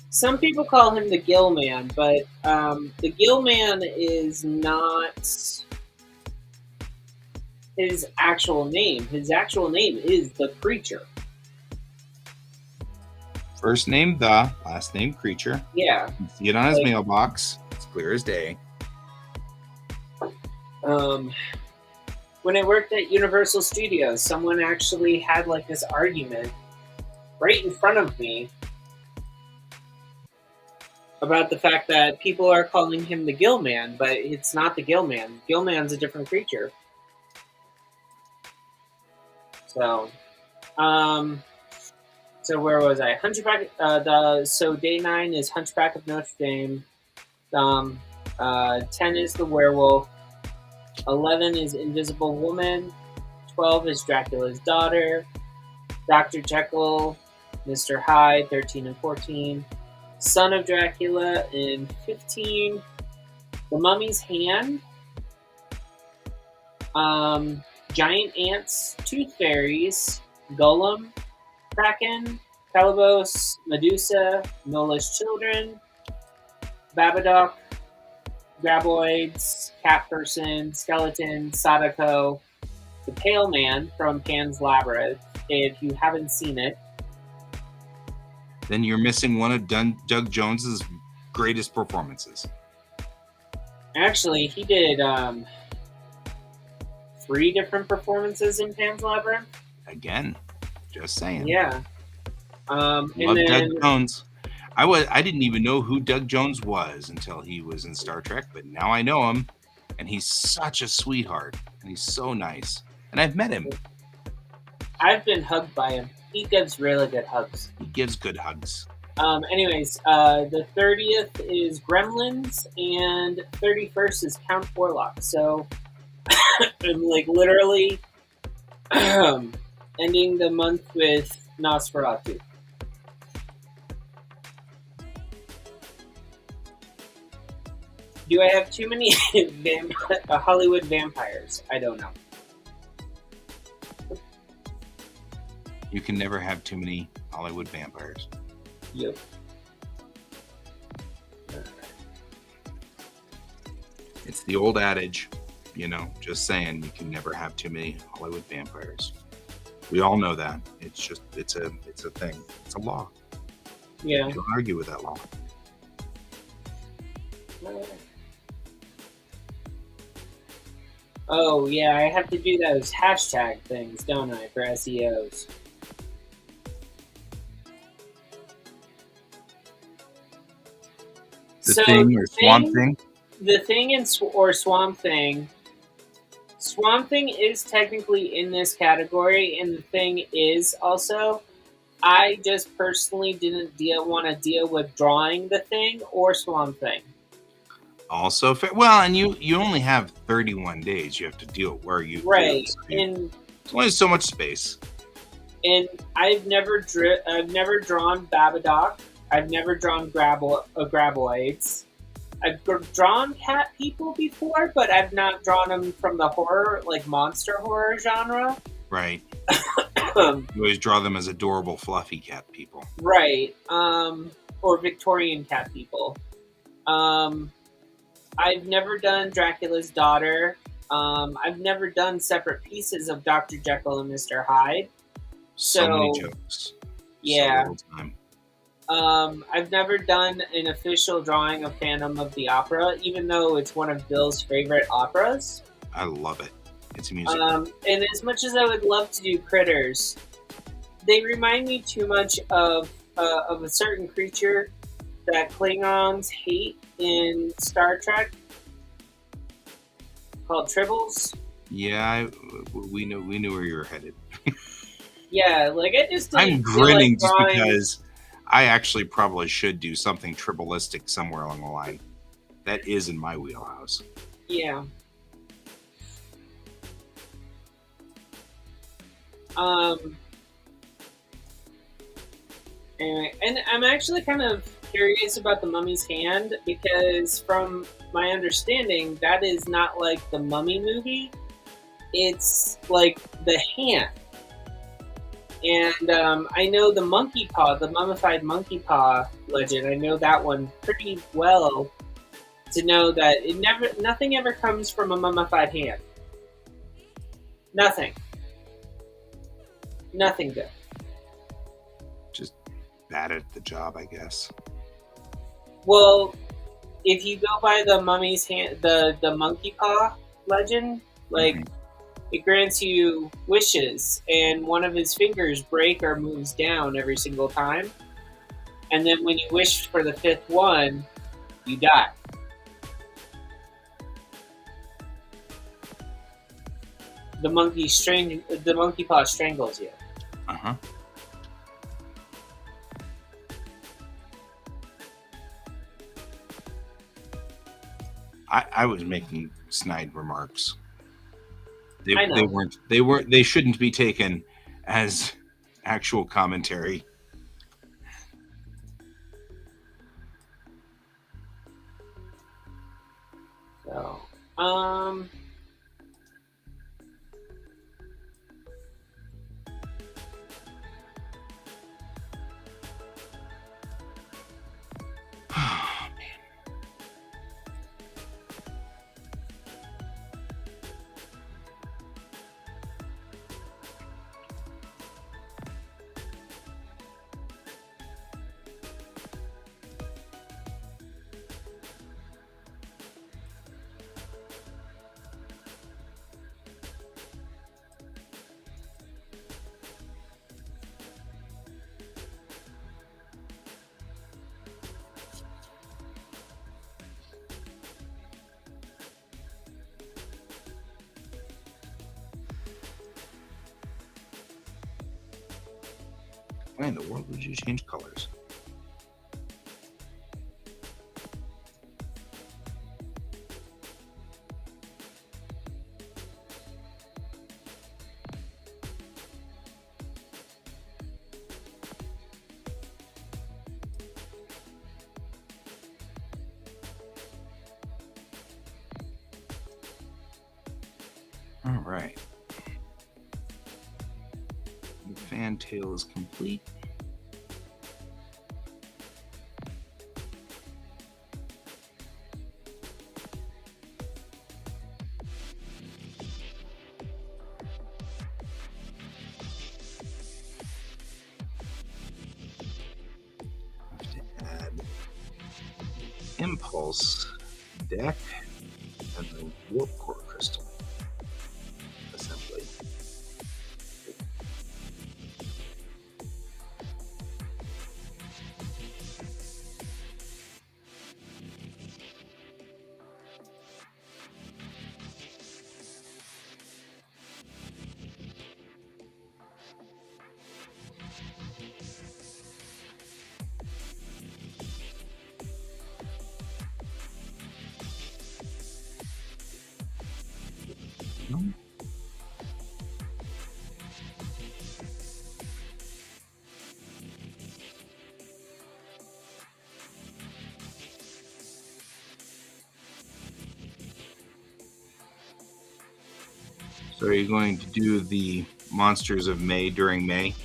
S3: some people call him the Gill Man, but the Gill Man is not his actual name. His actual name is the Creature.
S1: First name The, last name Creature.
S3: Yeah.
S1: You can see it on his mailbox. It's clear as day.
S3: When I worked at Universal Studios, someone actually had like this argument right in front of me about the fact that people are calling him the Gill Man, but it's not the Gill Man. Gill Man's a different creature. So, so where was I? Hunchback. So day 9 is Hunchback of Notre Dame. 10 is the werewolf. 11 is Invisible Woman. 12 is Dracula's Daughter. Dr. Jekyll, Mr. Hyde, 13 and 14. Son of Dracula in 15. The Mummy's Hand. Giant Ants, Tooth Fairies, Golem, Kraken, Calibos, Medusa, Nola's Children, Babadook, Graboids, Cat Person, Skeleton, Sadako, The Pale Man from Pan's Labyrinth. If you haven't seen it,
S1: then you're missing one of Doug Jones's greatest performances.
S3: Actually, he did 3 different performances in Pan's Labyrinth.
S1: Again, just saying.
S3: Yeah.
S1: Love Doug Jones. I didn't even know who Doug Jones was until he was in Star Trek, but now I know him, and he's such a sweetheart, and he's so nice. And I've met him.
S3: I've been hugged by him. He gives really good hugs.
S1: He gives good hugs.
S3: Anyways, the 30th is Gremlins, and 31st is Count Orlok. So I'm like literally ending the month with Nosferatu. Do I have too many Hollywood vampires? I don't know.
S1: You can never have too many Hollywood vampires.
S3: Yep.
S1: It's the old adage, just saying, you can never have too many Hollywood vampires. We all know that. It's a thing. It's a law.
S3: Yeah.
S1: You don't argue with that law.
S3: Oh, yeah, I have to do those hashtag things, don't I, for SEOs?
S1: The Thing or Swamp Thing?
S3: The Thing or Swamp Thing. Swamp Thing is technically in this category, and The Thing is also. I just personally didn't want to deal with drawing The Thing or Swamp Thing.
S1: Also, well, and you only have 31 days. You have to deal where you
S3: right,
S1: so
S3: and
S1: there's only so much space.
S3: And I've never drawn Babadook. I've never drawn Graboids. I've drawn cat people before, but I've not drawn them from the horror, like monster horror genre.
S1: Right. You always draw them as adorable, fluffy cat people.
S3: Right. Or Victorian cat people. I've never done Dracula's Daughter. I've never done separate pieces of Dr. Jekyll and Mr. Hyde.
S1: So many jokes.
S3: Yeah.
S1: So little time.
S3: I've never done an official drawing of Phantom of the Opera, even though it's one of Bill's favorite operas.
S1: I love it. It's a musical.
S3: And as much as I would love to do Critters, they remind me too much of a certain creature that Klingons hate in Star Trek called Tribbles.
S1: Yeah, we knew where you were headed.
S3: Yeah, like I just
S1: I'm grinning just because I actually probably should do something tribalistic somewhere along the line. That is in my wheelhouse.
S3: Yeah. Anyway, and I'm actually kind of curious about the Mummy's Hand because, from my understanding, that is not like the Mummy movie. It's like the hand. And I know the monkey paw, the mummified monkey paw legend. I know that one pretty well to know that nothing ever comes from a mummified hand. Nothing good.
S1: Just bad at the job, I guess.
S3: Well, if you go by the mummy's hand, the monkey paw legend, like
S1: Mhm.
S3: it grants you wishes, and one of his fingers break or moves down every single time. And then when you wish for the fifth one, you die. The monkey paw strangles you.
S1: Uh-huh. I was making snide remarks.
S3: I know.
S1: They shouldn't be taken as actual commentary.
S3: So,
S1: Why in the world would you change colors? All right. The fan tail is complete. Add impulse deck and the warp core crystal assembly. So are you going to do the Monsters of May during May?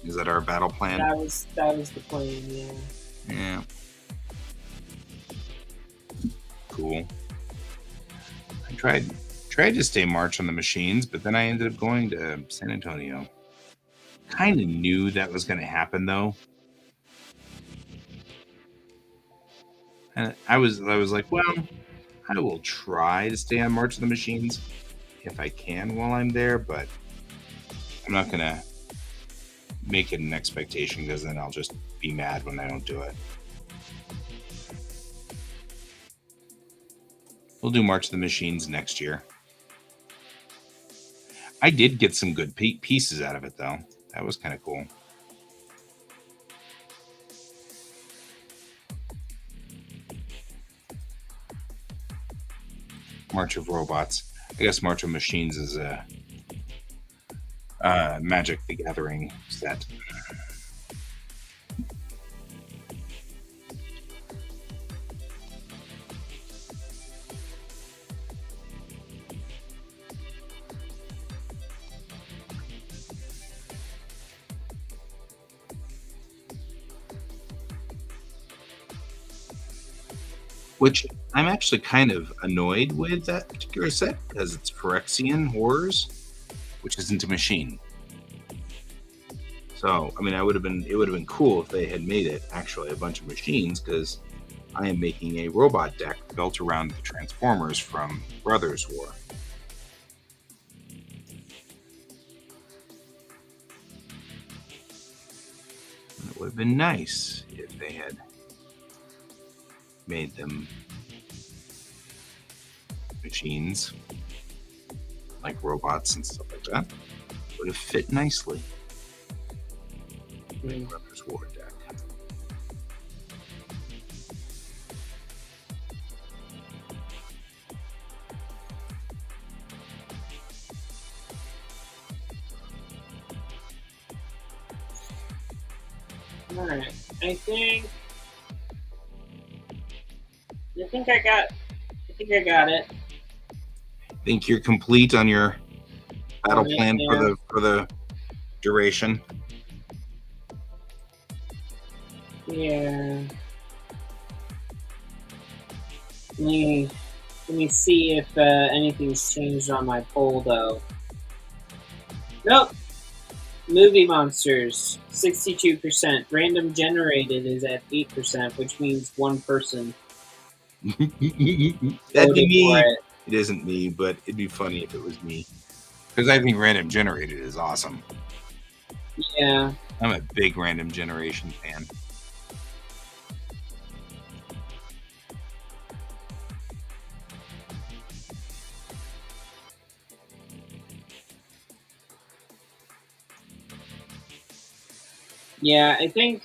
S1: Is that our battle plan?
S3: that was the plan. Yeah.
S1: Yeah. Cool. I tried to stay March on the machines, but then I ended up going to San Antonio. Kind of knew that was going to happen though. And I was like, well, I will try to stay on March of the Machines if I can while I'm there, but I'm not gonna make it an expectation because then I'll just be mad when I don't do it. We'll do March of the Machines next year. I did get some good pieces out of it though. That was kind of cool. March of Robots. I guess March of Machines is a Magic the Gathering set. Which I'm actually kind of annoyed with that particular set because it's Phyrexian Horrors, which isn't a machine. So, I mean, it would have been cool if they had made it actually a bunch of machines because I am making a robot deck built around the Transformers from Brothers War. And it would have been nice if they had made them machines, like robots and stuff like that. Would have fit nicely in the Brothers War deck.
S3: Alright, I think I got it.
S1: Think you're complete on your battle
S3: Yeah,
S1: plan
S3: yeah.
S1: for the duration?
S3: Yeah. Let me see if anything's changed on my poll though. Nope. Movie monsters 62%. Random generated is at 8%, which means one person
S1: That'd be
S3: voted for
S1: me.
S3: it.
S1: It isn't me, but it'd be funny if it was me. Because I think random generated is awesome.
S3: Yeah.
S1: I'm a big random generation fan.
S3: Yeah, I think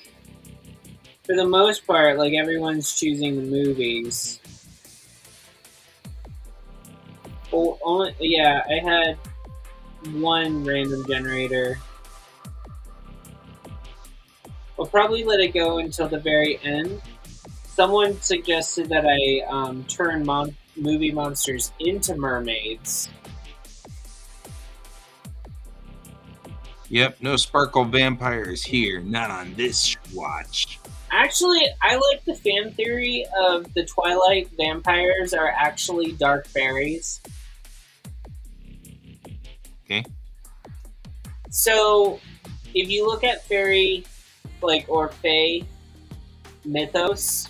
S3: for the most part, like everyone's choosing the movies. Oh, only, yeah, I had one random generator. We'll probably let it go until the very end. Someone suggested that I turn movie monsters into mermaids.
S1: Yep, no sparkle vampires here. Not on this watch.
S3: Actually, I like the fan theory of the Twilight vampires are actually dark fairies.
S1: Okay.
S3: So, if you look at fairy, like, or fae mythos,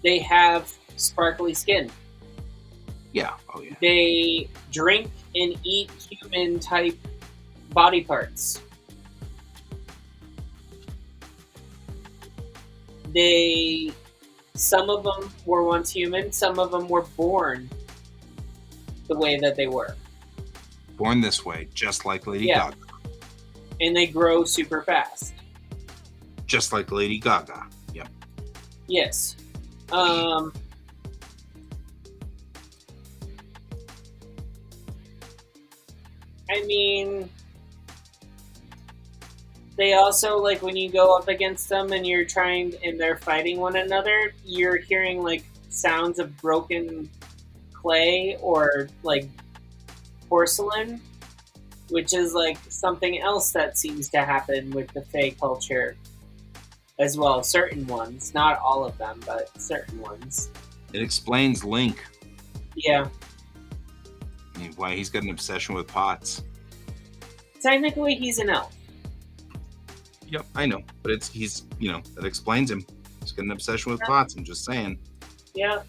S3: they have sparkly skin.
S1: Yeah. Oh, yeah.
S3: They drink and eat human type body parts. Some of them were once human, some of them were born the way that they were.
S1: Born this way, just like Lady Gaga.
S3: And they grow super fast.
S1: Just like Lady Gaga. Yep.
S3: Yes. I mean, they also, like, when you go up against them and they're fighting one another, you're hearing, like, sounds of broken clay or, like, porcelain, which is, like, something else that seems to happen with the Fae culture as well. Certain ones. Not all of them, but certain ones.
S1: It explains Link.
S3: Yeah.
S1: I mean, why he's got an obsession with pots.
S3: Technically, he's an elf.
S1: Yep, I know, but that explains him. He's got an obsession with pots. I'm just saying.
S3: Yeah.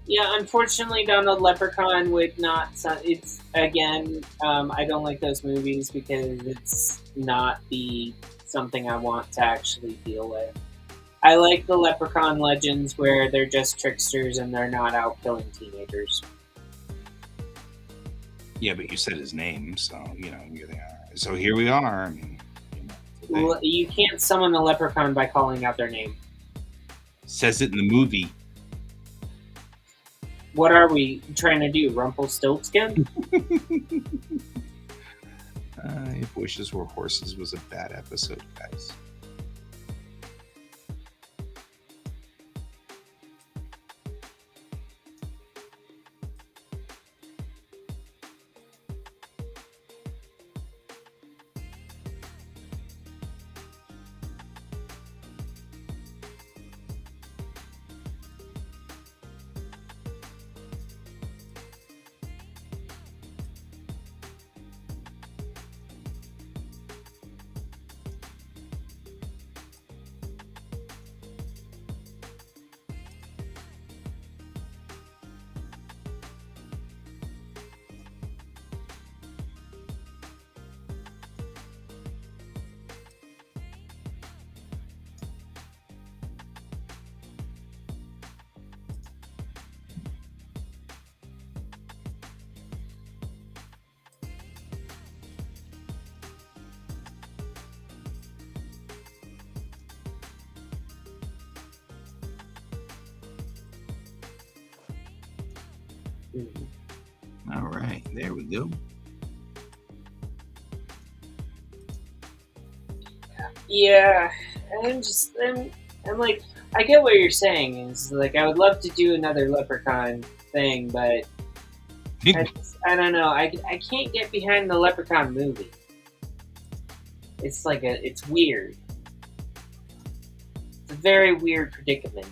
S3: Yeah, unfortunately, Donald Leprechaun would not. It's again, I don't like those movies because it's not something I want to actually deal with. I like the Leprechaun legends where they're just tricksters and they're not out killing teenagers.
S1: Yeah, but you said his name, so here they are. So here we are. I mean,
S3: You can't summon a leprechaun by calling out their name.
S1: Says it in the movie.
S3: What are we trying to do? Rumpelstiltskin?
S1: If Wishes Were Horses was a bad episode, guys. All right, there we go.
S3: Yeah, I'm like, I get what you're saying. Is like, I would love to do another Leprechaun thing, but I don't know. I can't get behind the Leprechaun movie. It's like it's weird. It's a very weird predicament.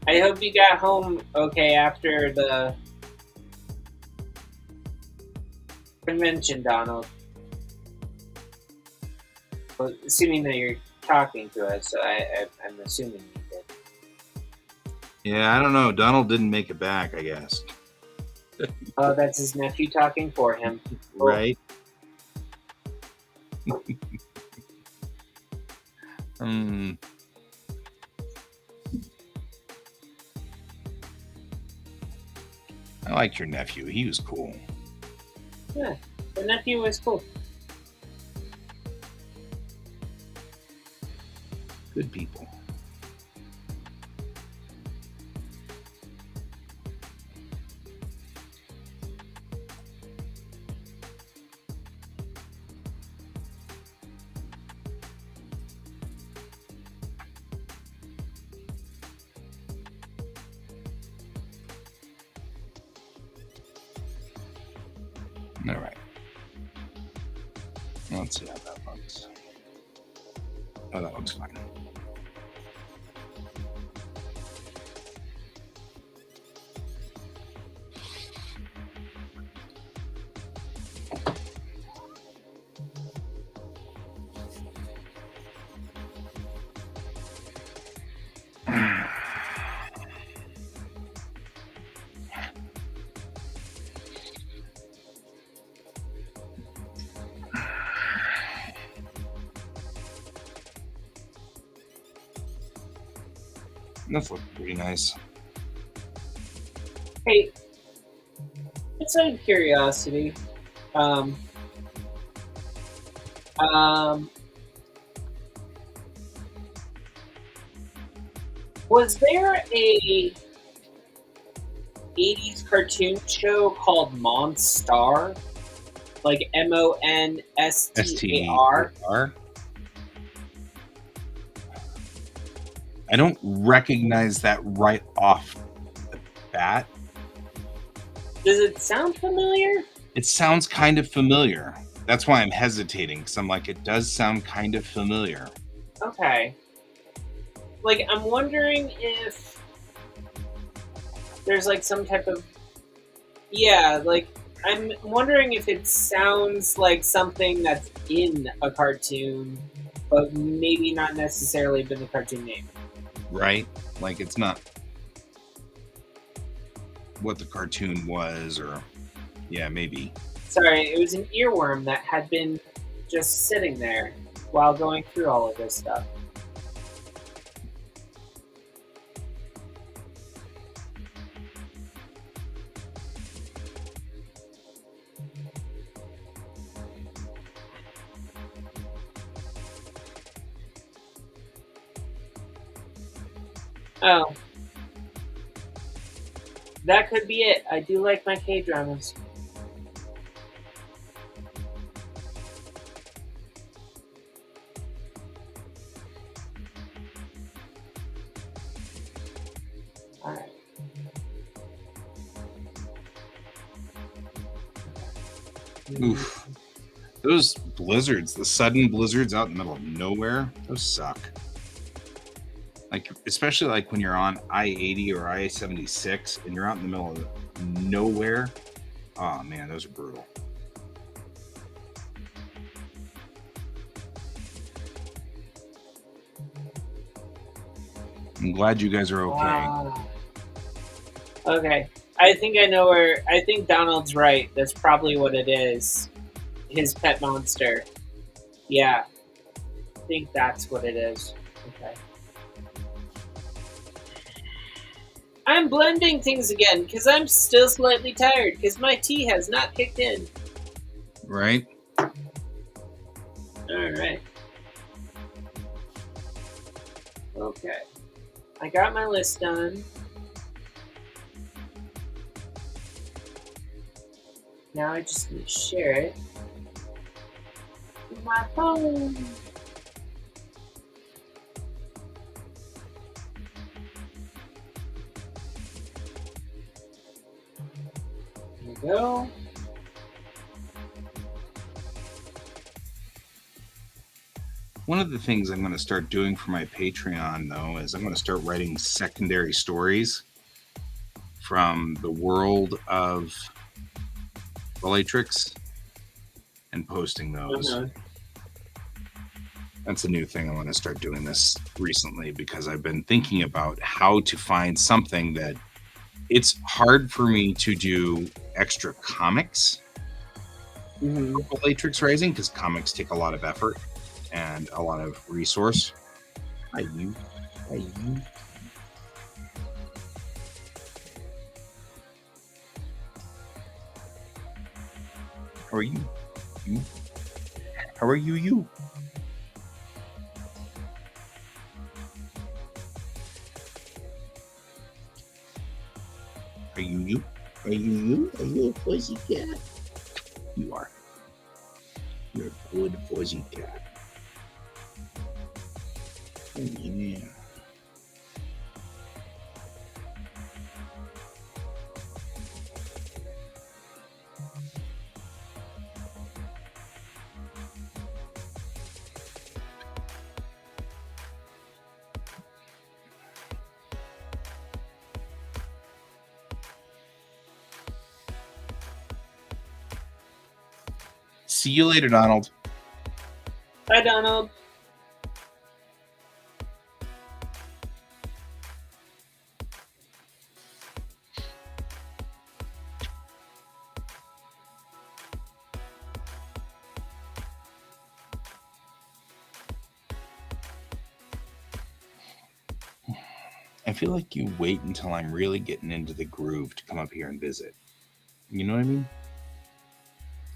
S3: I hope you got home okay after the convention, Donald. Well, assuming that you're talking to us, so I'm assuming you did.
S1: Yeah, I don't know. Donald didn't make it back, I guess.
S3: Oh, that's his nephew talking for him. Cool.
S1: Right? I liked your nephew. He was cool.
S3: Yeah, the nephew was cool.
S1: Good people. All right. Let's see how that looks. Oh, that looks fine. That's looking pretty nice.
S3: Hey, it's out of curiosity. Was there a 80s cartoon show called Monstar? Like Monstar?
S1: I don't recognize that right off the bat.
S3: Does it sound familiar?
S1: It sounds kind of familiar. That's why I'm hesitating, because I'm like, it does sound kind of familiar.
S3: Okay. Like, I'm wondering if there's like some type of... Yeah, like, I'm wondering if it sounds like something that's in a cartoon, but maybe not necessarily been the cartoon name.
S1: Right? Like, it's not what the cartoon was, or... Yeah, maybe.
S3: Sorry, it was an earworm that had been just sitting there while going through all of this stuff. Oh. That could be it. I do like my K-dramas. Alright.
S1: Oof. Those blizzards, the sudden blizzards out in the middle of nowhere, those suck. Like, especially like when you're on I-80 or I-76 and you're out in the middle of nowhere. Oh man, those are brutal. I'm glad you guys are okay.
S3: Wow. Okay. I think I know where... I think Donald's right. That's probably what it is. His pet monster. Yeah. I think that's what it is. Okay. I'm blending things again because I'm still slightly tired because my tea has not kicked in.
S1: Right?
S3: Alright. Okay. I got my list done. Now I just need to share it with my phone. There we go.
S1: One of the things I'm going to start doing for my Patreon, though, is I'm going to start writing secondary stories from the world of Bellatrix and posting those.
S3: Uh-huh.
S1: That's a new thing. I want to start doing this recently because I've been thinking about how to find something that it's hard for me to do extra comics
S3: Mm-hmm.
S1: for Bellatrix Rising because comics take a lot of effort and a lot of resource. Hi, you. Hi, you. How are you? You? How are you? You? Are you you? Are you you? Are you a fuzzy cat? You are. You're a good fuzzy cat. Oh, yeah. See you later, Donald.
S3: Bye, Donald.
S1: I feel like you wait until I'm really getting into the groove to come up here and visit. You know what I mean?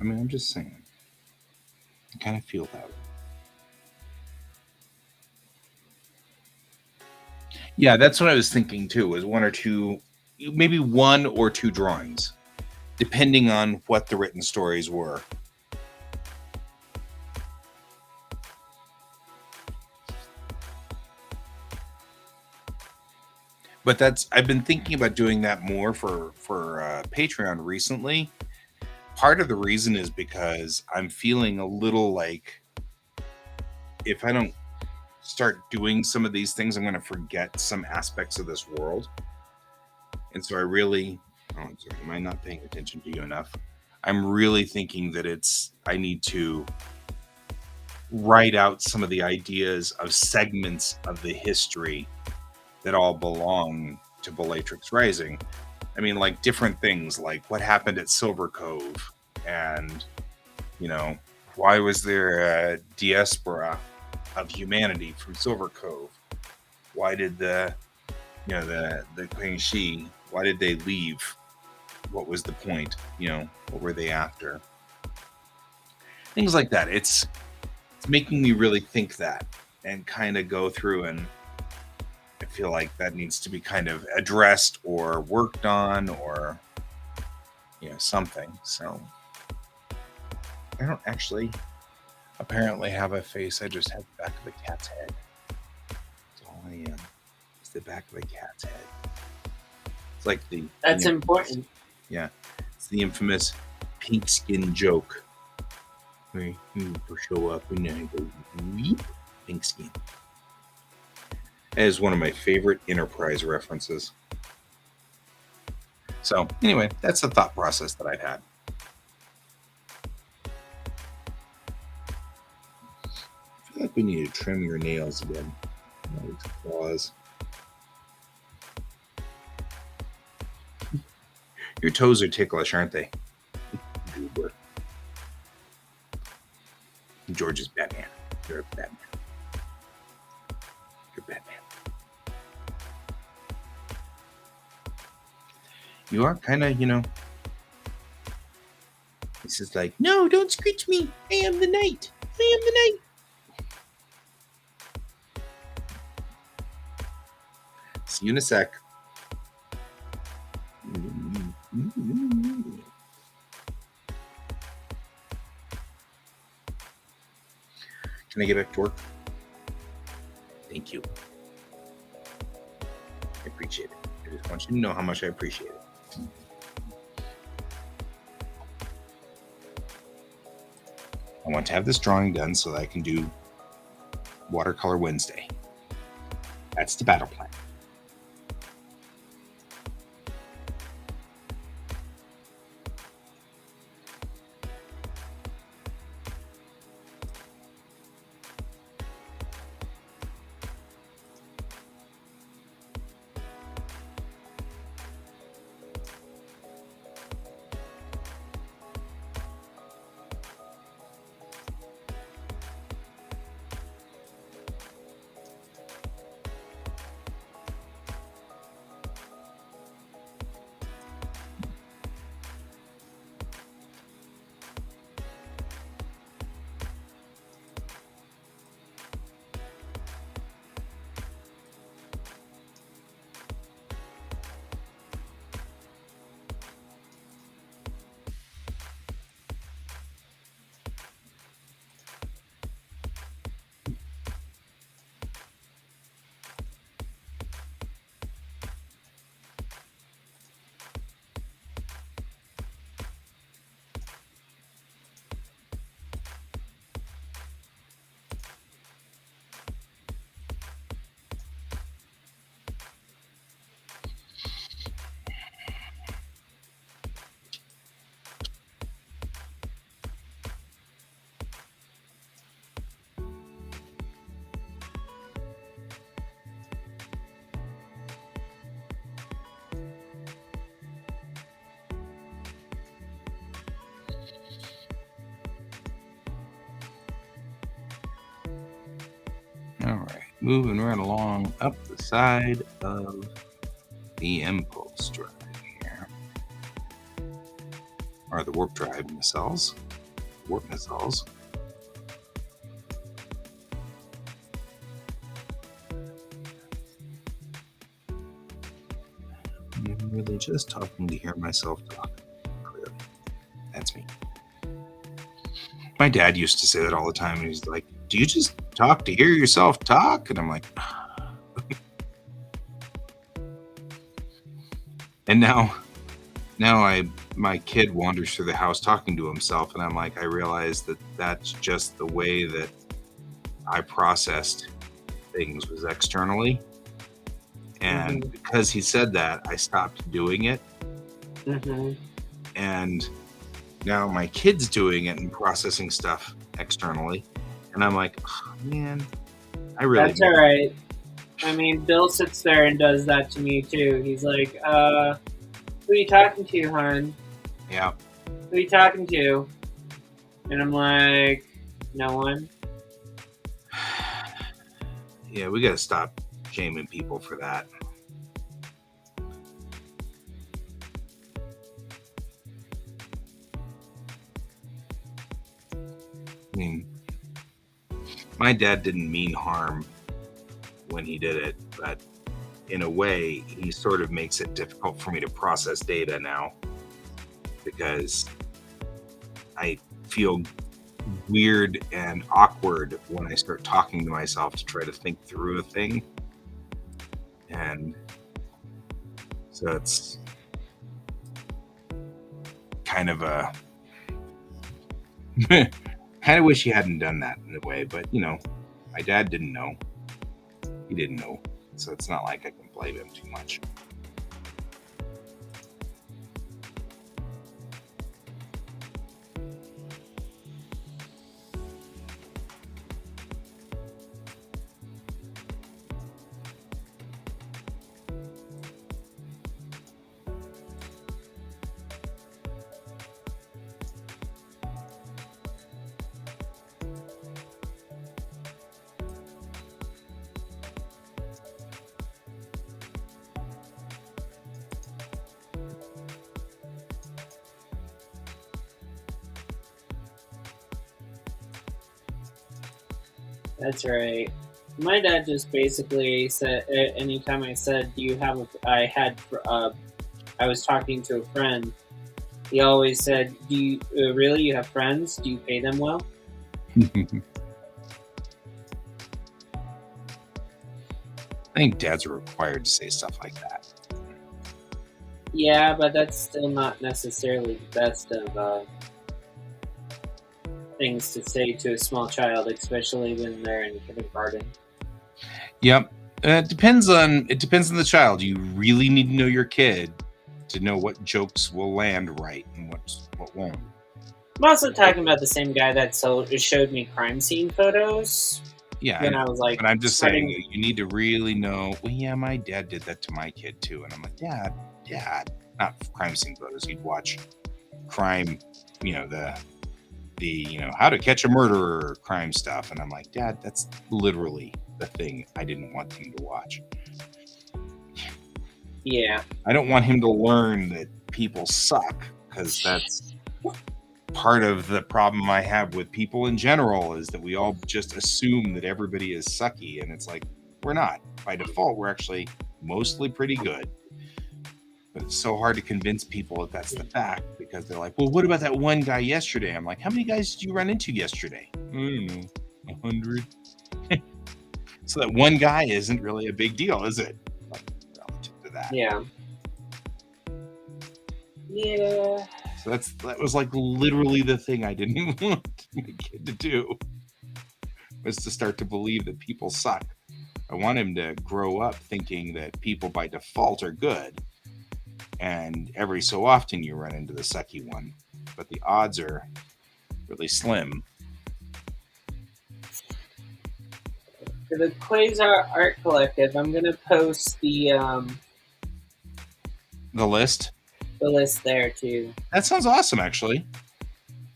S1: I'm just saying. I kind of feel that way. Yeah, that's what I was thinking too, was one or two, maybe one or two drawings, depending on what the written stories were. But I've been thinking about doing that more for Patreon recently. Part of the reason is because I'm feeling a little like if I don't start doing some of these things, I'm going to forget some aspects of this world. And so I'm sorry, am I not paying attention to you enough? I'm really thinking that I need to write out some of the ideas of segments of the history that all belong to Bellatrix Rising. I mean, like different things, like what happened at Silver Cove, and why was there a diaspora of humanity from Silver Cove? Why did the Queen Shi? Why did they leave? What was the point? What were they after? Things like that. It's making me really think that and kind of go through, and I feel like that needs to be kind of addressed or worked on or something. So I don't actually apparently have a face. I just have the back of a cat's head. That's all I am. It's the back of a cat's head. It's like
S3: That's important.
S1: Yeah. It's the infamous pink skin joke. Where you show up and I go, weep, pink skin. That is one of my favorite Enterprise references. So anyway, that's the thought process that I've had. I feel like we need to trim your nails again. Those claws. Your toes are ticklish, aren't they? Goober. George is Batman. You're a Batman. You're Batman. You are kind of, this is like, no, don't screech me. I am the knight. I am the knight. See you in a sec. Can I get back to work? Thank you. I appreciate it. I just want you to know how much I appreciate it. I want to have this drawing done so that I can do Watercolor Wednesday. That's the battle plan. All right, moving right along up the side of the impulse drive here, or the warp drive nacelles, warp nacelles. I'm really just talking to hear myself talk. Clearly, that's me. My dad used to say that all the time, and he's like, "Do you just talk to hear yourself talk?" And I'm like, and now my kid wanders through the house talking to himself, and I'm like, I realize that that's just the way that I processed things was externally. And because he said that, I stopped doing it. And now my kid's doing it and processing stuff externally. And I'm like, oh, man, I really...
S3: That's all right. I mean, Bill sits there and does that to me, too. He's like, who are you talking to, hon?
S1: Yeah.
S3: Who are you talking to? And I'm like, no one.
S1: Yeah, we got to stop shaming people for that. I mean, my dad didn't mean harm when he did it, but in a way, he sort of makes it difficult for me to process data now because I feel weird and awkward when I start talking to myself to try to think through a thing. And so it's kind of a... kind of wish he hadn't done that in a way, but my dad didn't know. He didn't know. So it's not like I can blame him too much.
S3: That's right. My dad just basically said, anytime I said, "Do you have I was talking to a friend." He always said, "Do you really? You have friends? Do you pay them well?"
S1: I think dads are required to say stuff like that.
S3: Yeah, but that's still not necessarily the best of things to say to a small child, especially when they're in kindergarten.
S1: Yep. It depends on the child. You really need to know your kid to know what jokes will land right and what won't.
S3: I'm also talking about the same guy that showed me crime scene photos
S1: Yeah,
S3: when I was like
S1: but I'm just saying
S3: starting.
S1: you need to really know. Well, yeah, my dad did that to my kid too, and I'm like, Dad, not crime scene photos. He'd watch crime, the How to Catch a Murderer crime stuff, and I'm like, Dad, that's literally the thing I didn't want him to watch.
S3: Yeah.
S1: I don't want him to learn that people suck, because that's part of the problem I have with people in general, is that we all just assume that everybody is sucky, and it's like, we're not. By default, we're actually mostly pretty good. But it's so hard to convince people that that's the fact, because they're like, well, what about that one guy yesterday? I'm like, how many guys did you run into yesterday? I don't know, 100. So that one guy isn't really a big deal, is it? Like, relative to that.
S3: Yeah. Yeah.
S1: So that was like literally the thing I didn't want my kid to do, was to start to believe that people suck. I want him to grow up thinking that people by default are good, and every so often you run into the sucky one, but the odds are really slim.
S3: For the Quasar Art Collective, I'm gonna post the
S1: list.
S3: The list there too.
S1: That sounds awesome, actually.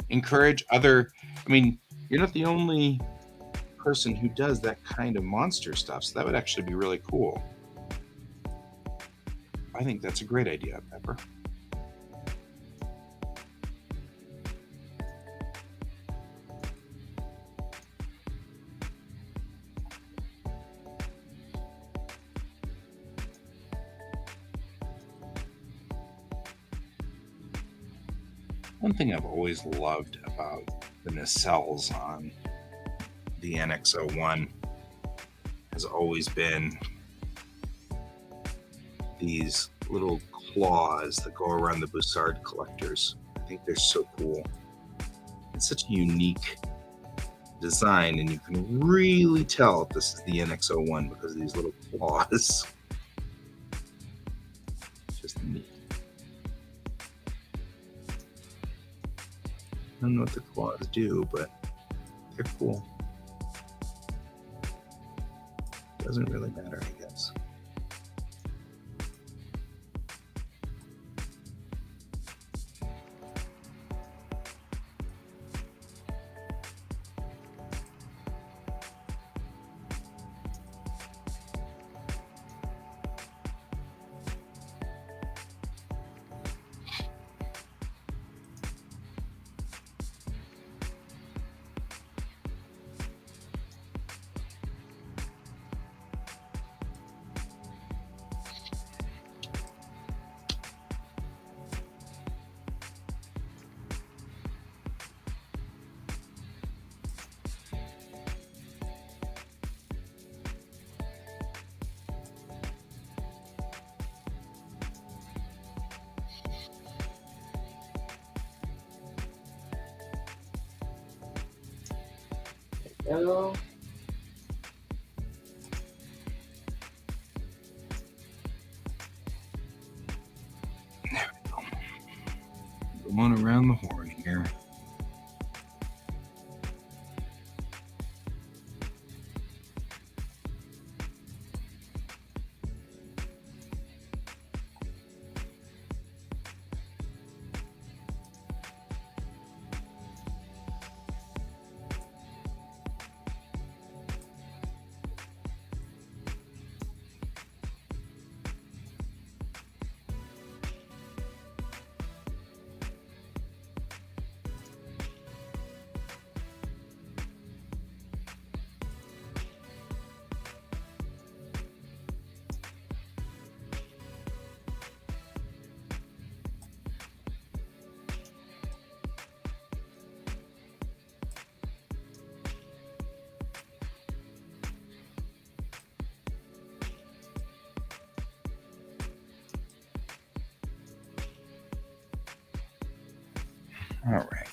S1: Encourage other. I mean, you're not the only person who does that kind of monster stuff, so that would actually be really cool. I think that's a great idea, Pepper. One thing I've always loved about the nacelles on the NX-01 has always been these little claws that go around the Bussard collectors. I think they're so cool. It's such a unique design, and you can really tell if this is the NX-01 because of these little claws. Just neat. I don't know what the claws do, but they're cool. Doesn't really matter, I guess.
S3: Go.
S1: There we go. Going around the horn here. All right.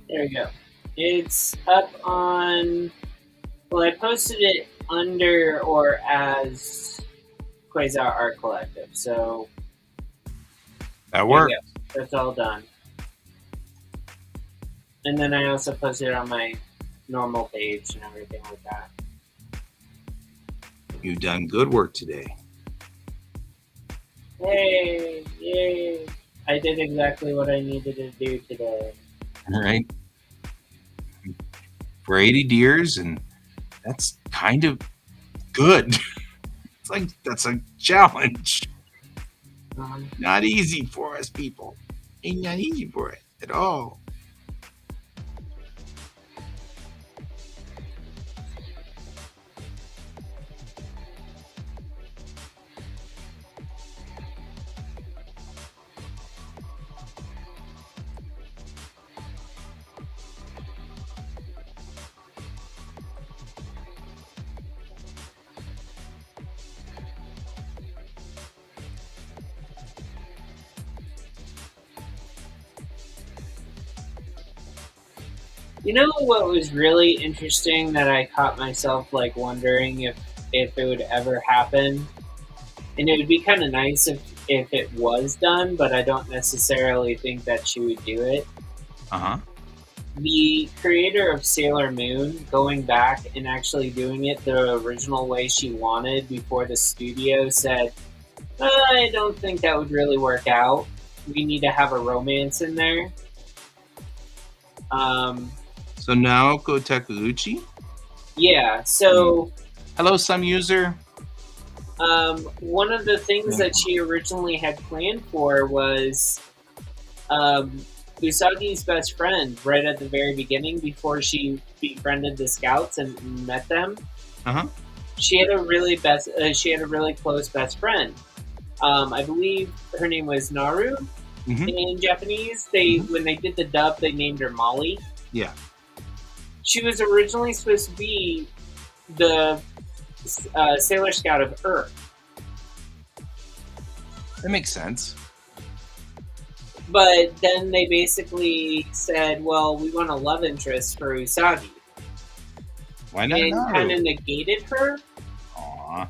S3: There we go. It's up on. Well, I posted it under or as Quasar Art Collective, so
S1: That
S3: there
S1: worked.
S3: we go. That's all done. And then I also posted it on my normal page and everything like that.
S1: You've done good work today.
S3: Hey, yay! I did exactly what I needed to do today.
S1: All right. For 80 deers, and that's kind of good. It's like that's a challenge. Not easy for us people. Ain't not easy for it at all.
S3: You know what was really interesting that I caught myself like wondering if it would ever happen, and it would be kind of nice if it was done, but I don't necessarily think that she would do it.
S1: Uh-huh.
S3: The creator of Sailor Moon going back and actually doing it the original way she wanted before the studio said, I don't think that would really work out. We need to have a romance in there.
S1: So Naoko Takeuchi.
S3: Yeah, so
S1: Hello, some user.
S3: one of the things that she originally had planned for was Usagi's best friend right at the very beginning before she befriended the scouts and met them.
S1: Uh-huh.
S3: She had a really close best friend. I believe her name was Naru in Japanese. When they did the dub, they named her Molly.
S1: Yeah.
S3: She was originally supposed to be the Sailor Scout of Earth.
S1: That makes sense.
S3: But then they basically said, well, we want a love interest for Usagi.
S1: Why not?
S3: And kind of negated her.
S1: Aww.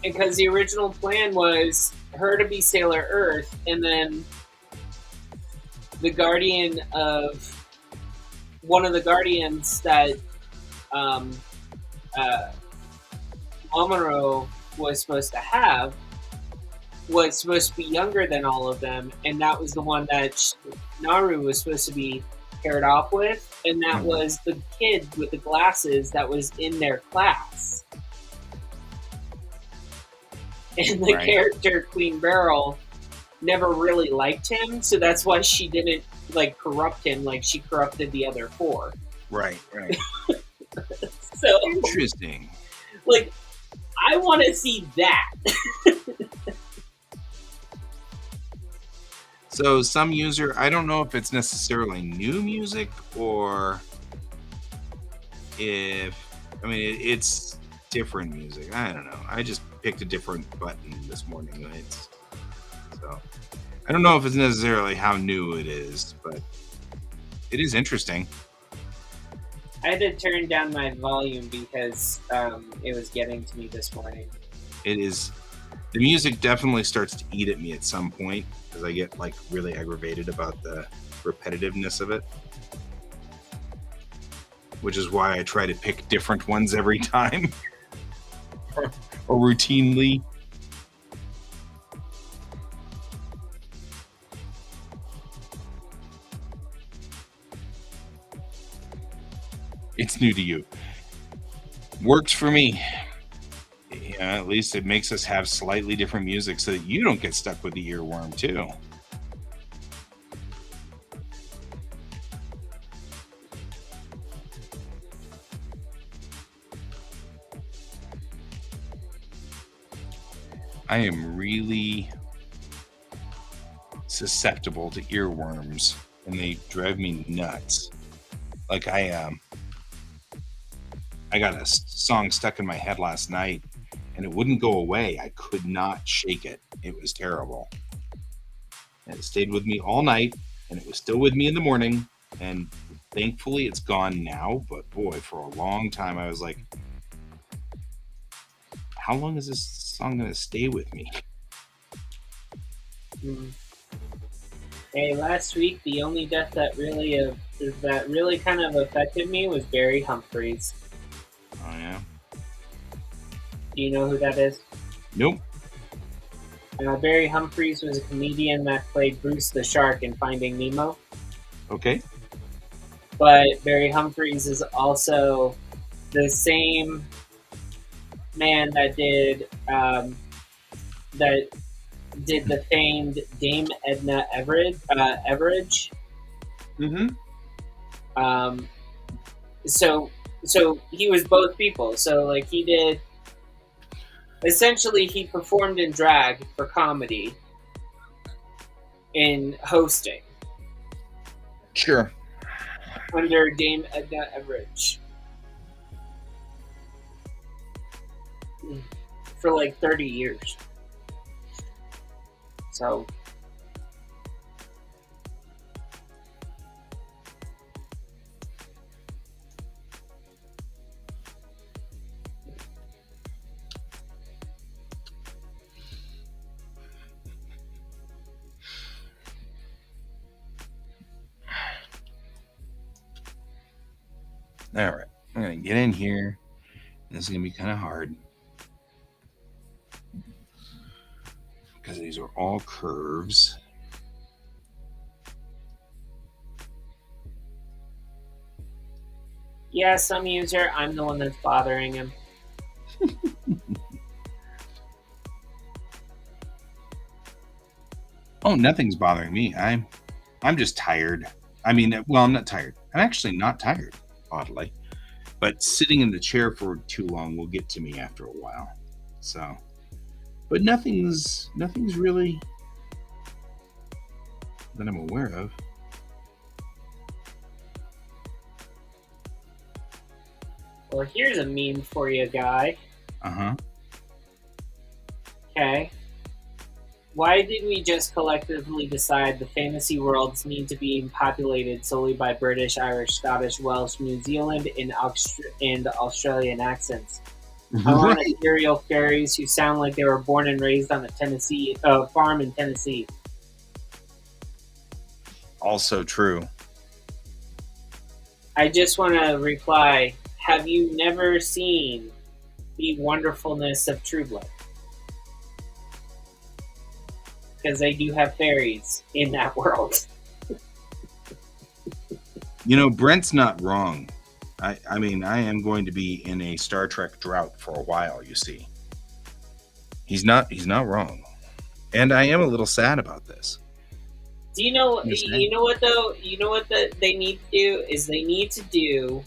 S3: Because the original plan was her to be Sailor Earth, and then the guardian of one of the guardians that Amuro was supposed to have was supposed to be younger than all of them, and that was the one that Naru was supposed to be paired off with, and that was the kid with the glasses that was in their class. And the character Queen Beryl never really liked him, so that's why she didn't like corrupt him like she corrupted the other four.
S1: Right.
S3: So
S1: Interesting.
S3: Like, I want to see that.
S1: So some user, I don't know if it's necessarily new music or if, I mean, it's different music. I don't know. I just picked a different button this morning. So I don't know if it's necessarily how new it is, but it is interesting.
S3: I had to turn down my volume because it was getting to me this morning.
S1: It is. The music definitely starts to eat at me at some point because I get like really aggravated about the repetitiveness of it, which is why I try to pick different ones every time or routinely. It's new to you. Works for me. Yeah, at least it makes us have slightly different music so that you don't get stuck with the earworm too. I am really susceptible to earworms and they drive me nuts. Like I got a song stuck in my head last night and it wouldn't go away. I could not shake it. It was terrible. And it stayed with me all night and it was still with me in the morning. And thankfully it's gone now. But boy, for a long time I was like, how long is this song going to stay with me?
S3: Hey, last week the only death that really kind of affected me was Barry Humphries.
S1: Oh yeah.
S3: Do you know who that is?
S1: Nope.
S3: Barry Humphries was a comedian that played Bruce the Shark in Finding Nemo.
S1: Okay.
S3: But Barry Humphries is also the same man that did the famed Dame Edna Everage.
S1: Mm-hmm.
S3: So he was both people. So like he did. Essentially, he performed in drag for comedy in hosting.
S1: Sure.
S3: Under Dame Edna Everage. For like 30 years. So.
S1: All right. I'm going to get in here. This is going to be kind of hard. Because these are all curves.
S3: Yeah, some user, I'm the one that's bothering him.
S1: Oh, nothing's bothering me. I'm just tired. I mean, well, I'm not tired. I'm actually not tired, oddly. But sitting in the chair for too long will get to me after a while. So, but nothing's really that I'm aware of.
S3: Well, here's a meme for you, guy.
S1: Uh-huh.
S3: Okay. Why did we just collectively decide the fantasy worlds need to be populated solely by British, Irish, Scottish, Welsh, New Zealand, and Australian accents? I want ethereal fairies who sound like they were born and raised on a farm in Tennessee.
S1: Also true.
S3: I just want to reply, have you never seen the wonderfulness of True Blood? Because they do have fairies in that world.
S1: You know, Brent's not wrong. I mean, I am going to be in a Star Trek drought for a while, you see. He's not wrong. And I am a little sad about this.
S3: Do you know what though? You know what they need to do is they need to do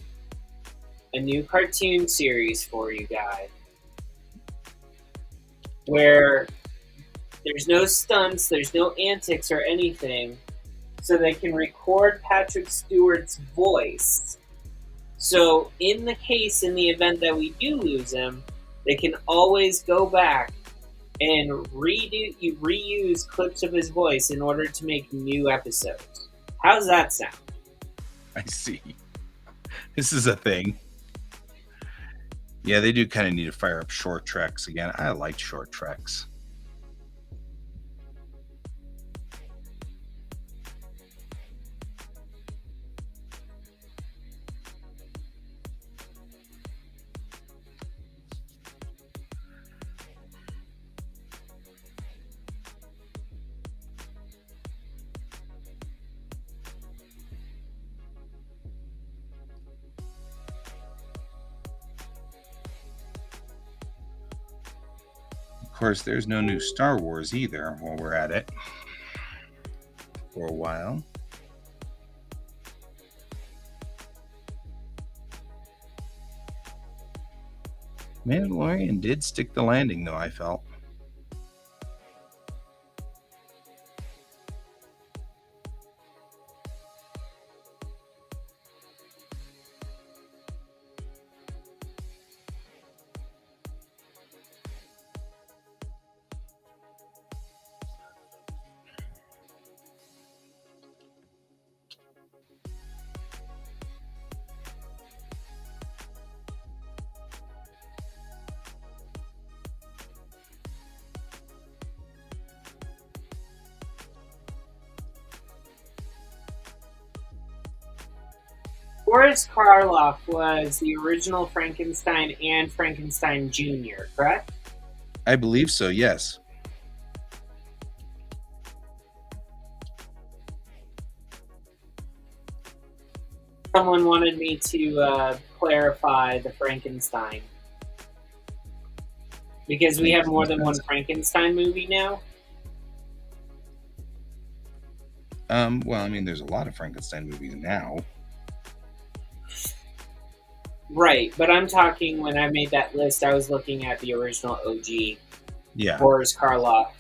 S3: a new cartoon series for you guys. Where there's no stunts, there's no antics or anything, so they can record Patrick Stewart's voice. So, in the event that we do lose him, They can always go back and reuse clips of his voice in order to make new episodes. How's that sound?
S1: I see. This is a thing. Yeah, they do kind of need to fire up short treks again. I like short treks. Of course, there's no new Star Wars either while we're at it for a while. Mandalorian did stick the landing, though, I felt.
S3: Boris Karloff was the original Frankenstein and Frankenstein Jr., correct?
S1: I believe so, yes.
S3: Someone wanted me to clarify the Frankenstein. Because we have more than one Frankenstein movie now?
S1: Well, I mean, there's a lot of Frankenstein movies now.
S3: Right, but I'm talking when I made that list, I was looking at the original OG,
S1: Yeah,
S3: Boris Karloff.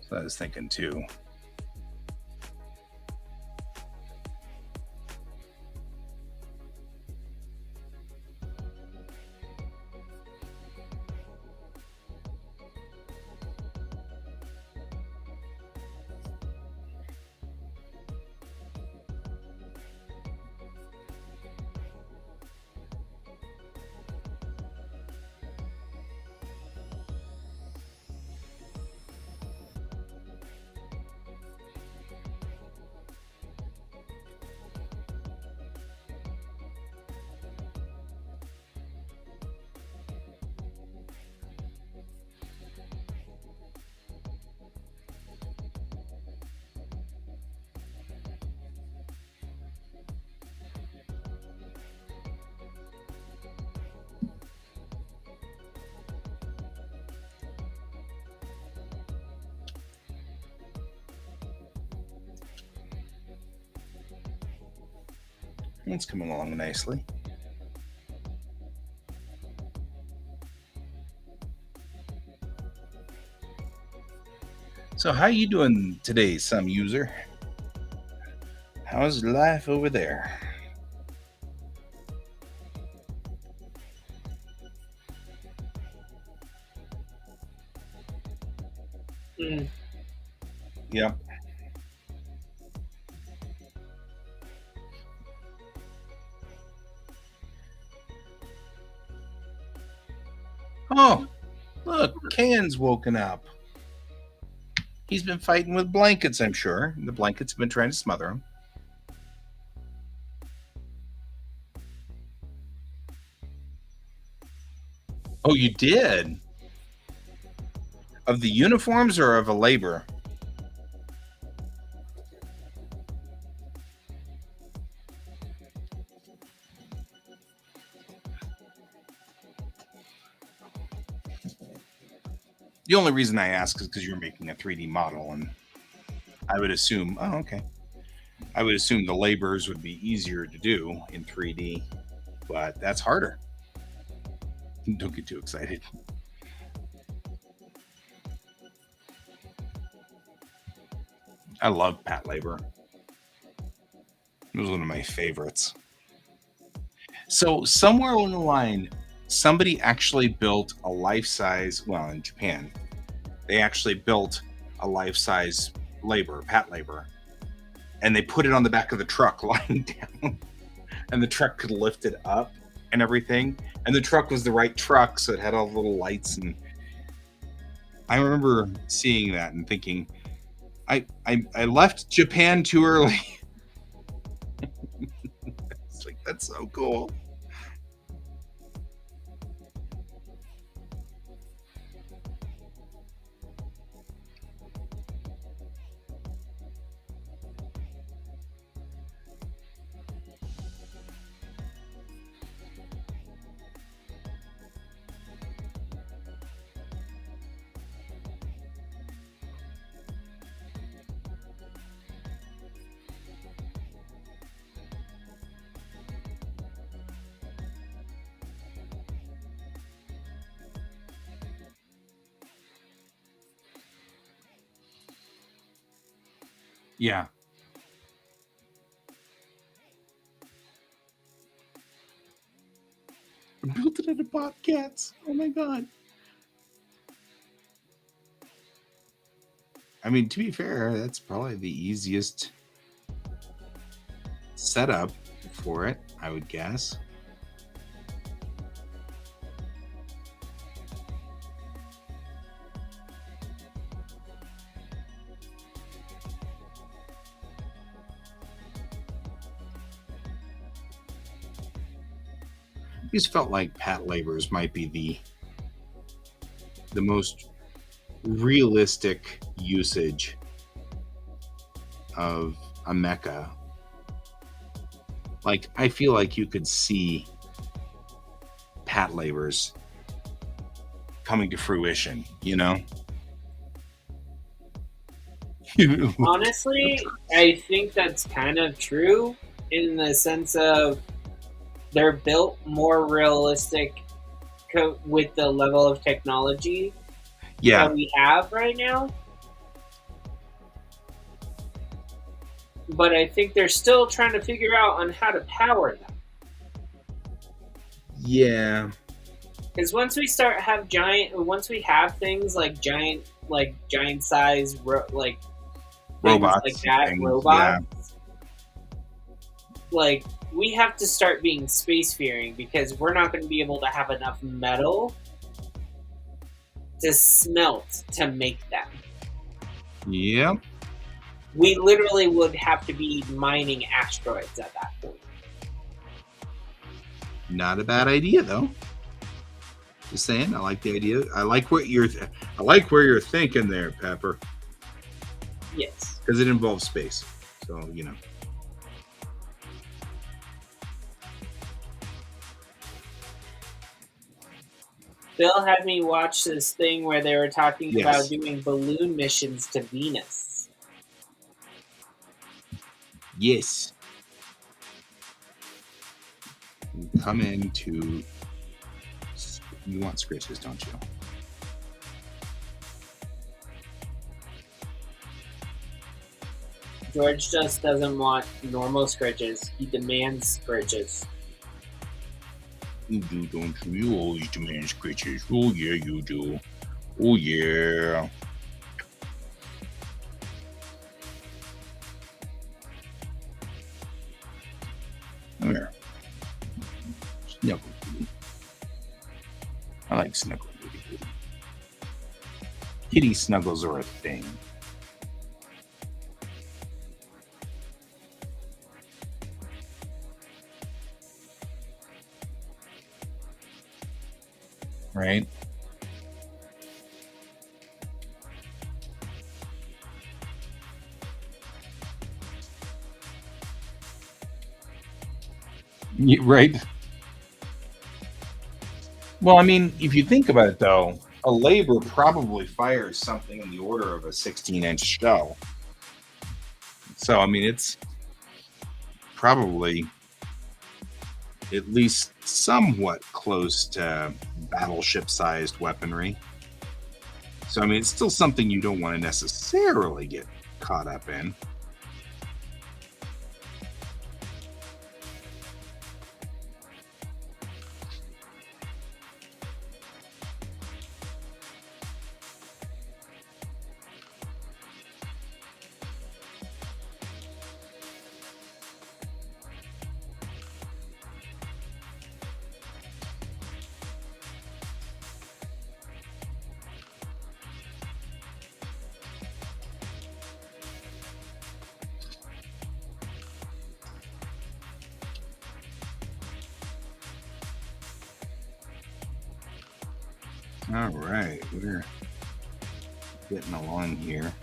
S1: so I was thinking too. It's coming along nicely. So how you doing today, some user? How's life over there?
S3: Mm.
S1: Yep. Oh, look, Can's woken up. He's been fighting with blankets, I'm sure. The blankets have been trying to smother him. Oh, you did? Of the uniforms or of a labor? The only reason I ask is because you're making a 3D model, and I would assume, oh, okay. I would assume the labors would be easier to do in 3D, but that's harder. Don't get too excited. I love Pat Labor. It was one of my favorites. So somewhere along the line, somebody actually built a life-size, well, in Japan, they actually built a life-size Pat labor, and they put it on the back of the truck lying down, and the truck could lift it up and everything. And the truck was the right truck, so it had all the little lights. And I remember seeing that and thinking, I left Japan too early. It's like, that's so cool. Yeah. I built it out of bobcats. Oh my god. I mean, to be fair, that's probably the easiest setup for it, I would guess. I just felt like Pat labors might be the most realistic usage of a mecha. Like, I feel like you could see Pat labors coming to fruition, you know?
S3: Honestly, I think that's kind of true in the sense of they're built more realistic with the level of technology
S1: Yeah.
S3: that we have right now. But I think they're still trying to figure out on how to power them.
S1: Yeah.
S3: Because once we have things like giant size like
S1: Robots.
S3: like that,
S1: things,
S3: robots, like we have to start being spacefaring because we're not going to be able to have enough metal to smelt to make them.
S1: Yeah. Yep.
S3: We literally would have to be mining asteroids at that point.
S1: Not a bad idea, though. Just saying, I like the idea. I like where you're thinking there, Pepper.
S3: Yes,
S1: because it involves space. So you know.
S3: Bill had me watch this thing where they were talking
S1: Yes.
S3: about doing balloon missions to Venus.
S1: Yes. Come into. You want scritches, don't you?
S3: George just doesn't want normal scritches. He demands scritches.
S1: You do, don't you? You always demand scritches. Oh yeah, you do. Oh yeah. Come here. Snuggle. I like snuggle. Kitty snuggles are a thing. Right? Right. Well, I mean, if you think about it, though, a labor probably fires something in the order of a 16-inch shell. So, I mean, it's probably at least somewhat close to battleship-sized weaponry. So, I mean, it's still something you don't want to necessarily get caught up in. All right, we're getting along here.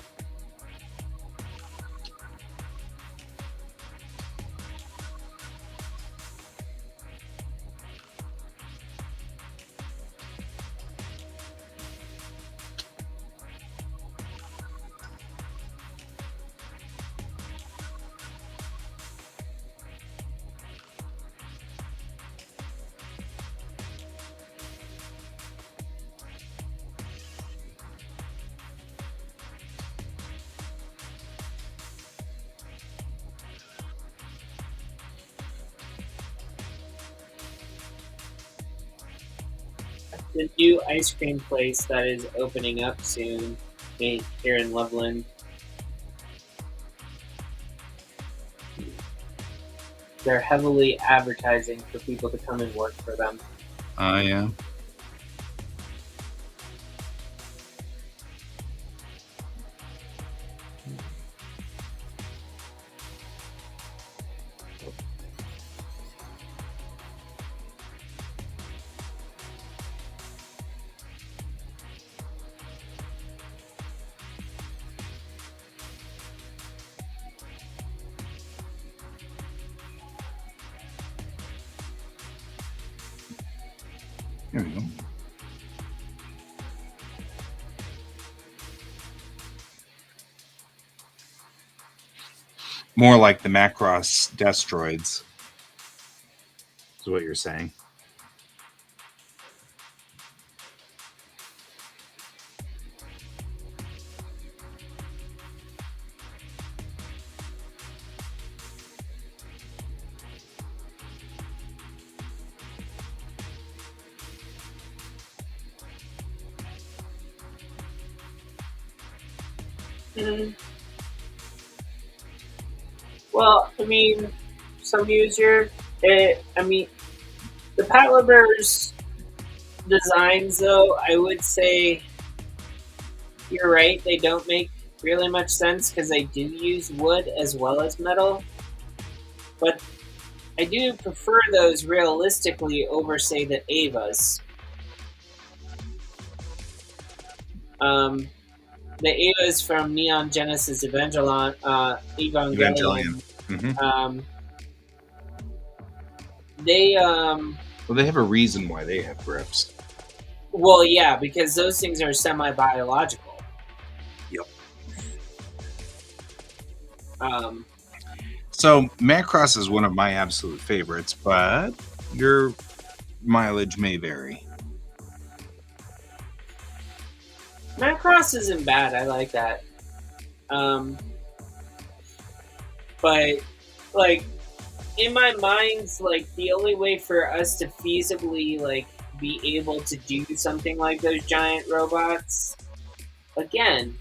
S3: The new ice cream place that is opening up soon here in Loveland. They're heavily advertising for people to come and work for them.
S1: Yeah. There we go. More like the Macross Destroids, is what you're saying.
S3: Well, I mean, some user. I mean, the Patlabers designs, though, I would say you're right. They don't make really much sense because they do use wood as well as metal. But I do prefer those realistically over, say, the Avas. The Avas from Neon Genesis Evangelion.
S1: Mm-hmm.
S3: They
S1: Well, they have a reason why they have grips.
S3: Well, yeah, because those things are semi-biological.
S1: Yep.
S3: So
S1: Macross is one of my absolute favorites, but your mileage may vary.
S3: Macross isn't bad. I like that. But like in my mind, like the only way for us to feasibly like be able to do something like those giant robots, again,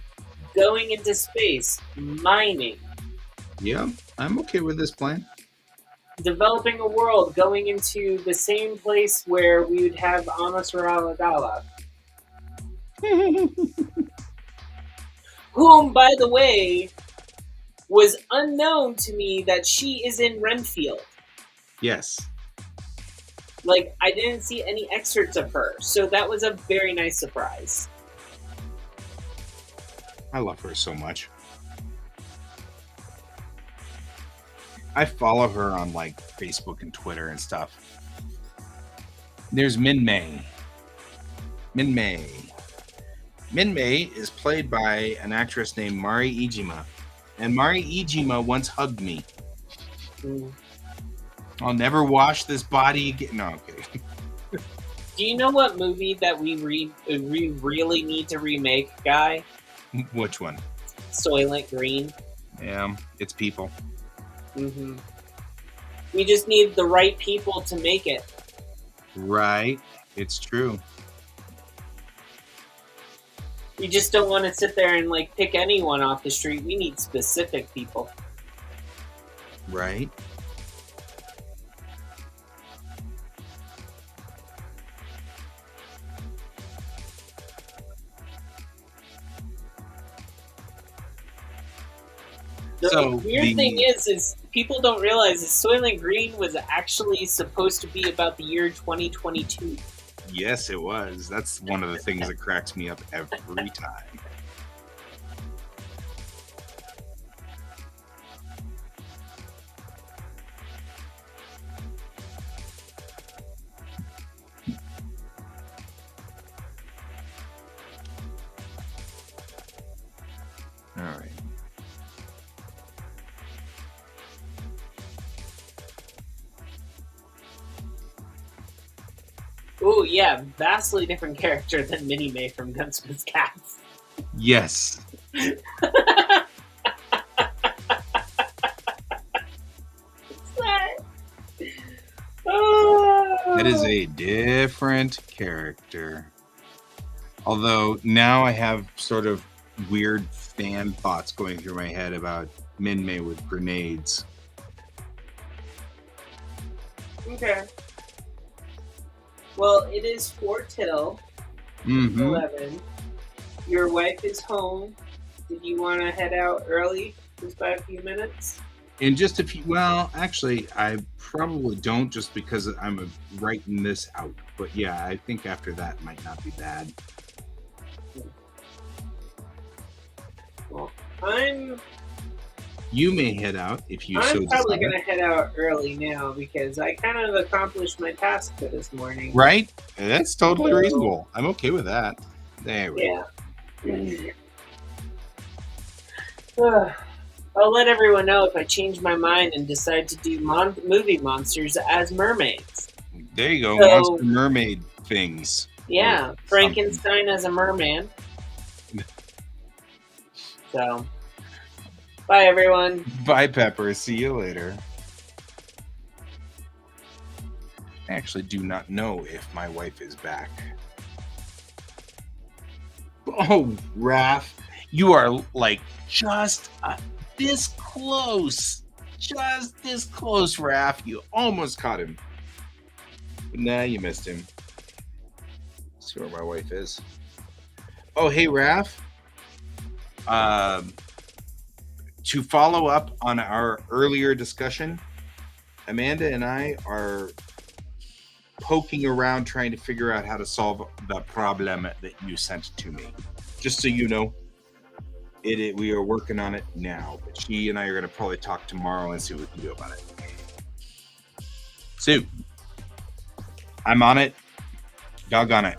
S3: going into space, mining.
S1: Yeah, I'm okay with this plan.
S3: Developing a world, going into the same place where we would have Amasura Aladala. Whom, by the way, was unknown to me that she is in Renfield.
S1: Yes.
S3: Like, I didn't see any excerpts of her, so that was a very nice surprise.
S1: I love her so much. I follow her on like Facebook and Twitter and stuff. There's Min Mei. Min Mei is played by an actress named Mari Ijima. And Mari Ijima once hugged me. I'll never wash this body again. No, okay.
S3: Do you know what movie that we really need to remake, Guy?
S1: Which one?
S3: Soylent Green.
S1: Yeah, it's people.
S3: Mm-hmm. We just need the right people to make it.
S1: Right. It's true.
S3: We just don't want to sit there and like pick anyone off the street. We need specific people.
S1: Right.
S3: The weird thing is people don't realize that Soylent Green was actually supposed to be about the year 2022.
S1: Yes, it was. That's one of the things that cracks me up every time. All right.
S3: Oh yeah, vastly different character than Minnie May from Gunsmith's Cats.
S1: Yes. That is a different character. Although now I have sort of weird fan thoughts going through my head about Min May with grenades.
S3: Okay. Well, it is 4 till
S1: Mm-hmm.
S3: 11. Your wife is home. Did you want to head out early, just by a few minutes?
S1: In just a few, well, actually, I probably don't just because I'm writing this out. But yeah, I think after that might not be bad.
S3: Well,
S1: You may head out if you so
S3: I'm probably
S1: desire.
S3: going to head out early now because I kind of accomplished my task for this morning.
S1: Right? That's totally reasonable. I'm okay with that. There we
S3: go. I'll let everyone know if I change my mind and decide to do movie monsters as mermaids.
S1: There you go.
S3: So,
S1: Monster mermaid things.
S3: Yeah, Frankenstein as a merman. So, bye everyone.
S1: Bye, Pepper. See you later. I actually do not know if my wife is back. Oh, Raph, you are like just this close. Just this close, Raph. You almost caught him. But nah, you missed him. Let's see where my wife is. Oh, hey, Raph. To follow up on our earlier discussion, Amanda and I are poking around trying to figure out how to solve the problem that you sent to me. Just so you know, we are working on it now. But she and I are going to probably talk tomorrow and see what we can do about it. Sue, I'm on it. Doggone it.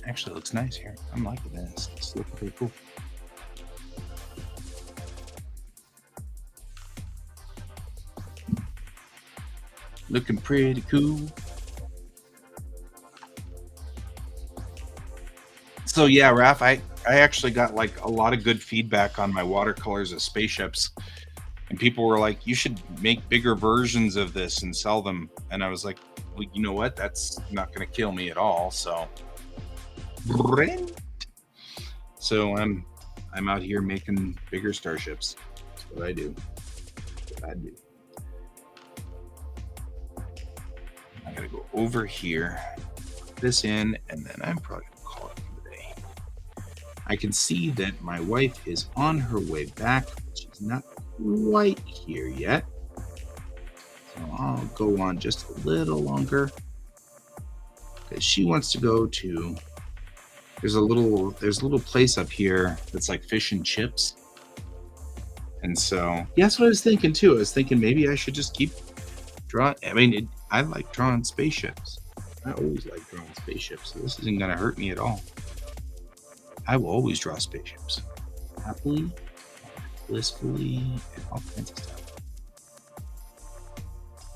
S1: Actually, it looks nice here. I'm liking this. It's looking pretty cool. Looking pretty cool. So yeah, Raph, I actually got like a lot of good feedback on my watercolors of spaceships. And people were like, you should make bigger versions of this and sell them. And I was like, well, you know what? That's not going to kill me at all. So I'm out here making bigger starships. That's what I do. I gotta go over here, put this in, and then I'm probably gonna call it for the day. I can see that my wife is on her way back, but she's not quite here yet. So I'll go on just a little longer because she wants to go to. There's a little place up here that's like fish and chips. And so, yeah, that's what I was thinking too. I was thinking maybe I should just keep drawing. I mean, I like drawing spaceships. I always like drawing spaceships. So this isn't going to hurt me at all. I will always draw spaceships. Happily, blissfully, and all kinds of stuff.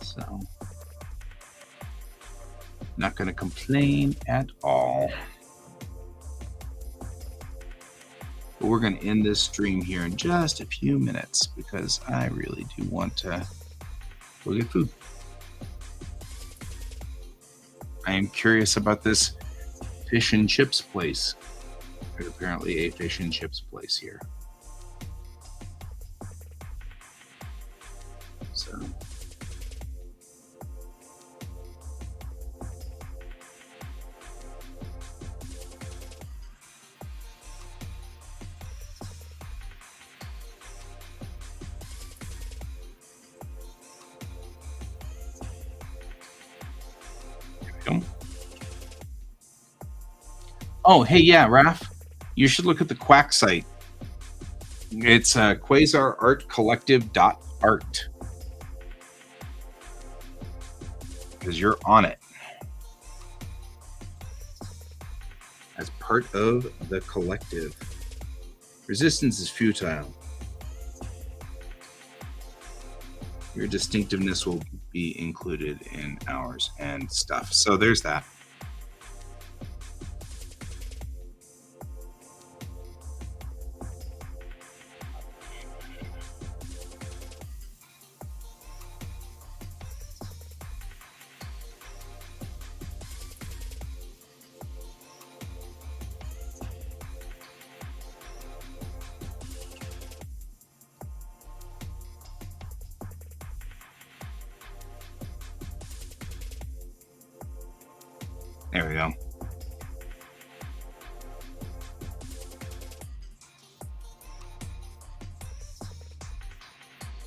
S1: So, not going to complain at all. But we're going to end this stream here in just a few minutes because I really do want to go get food. I am curious about this fish and chips place. There's apparently a fish and chips place here. So. Welcome. Oh, hey, yeah, Raph, you should look at the Quack site. It's quasarartcollective.art because you're on it as part of the collective. Resistance is futile. Your distinctiveness will be included in ours and stuff. So there's that. There we go.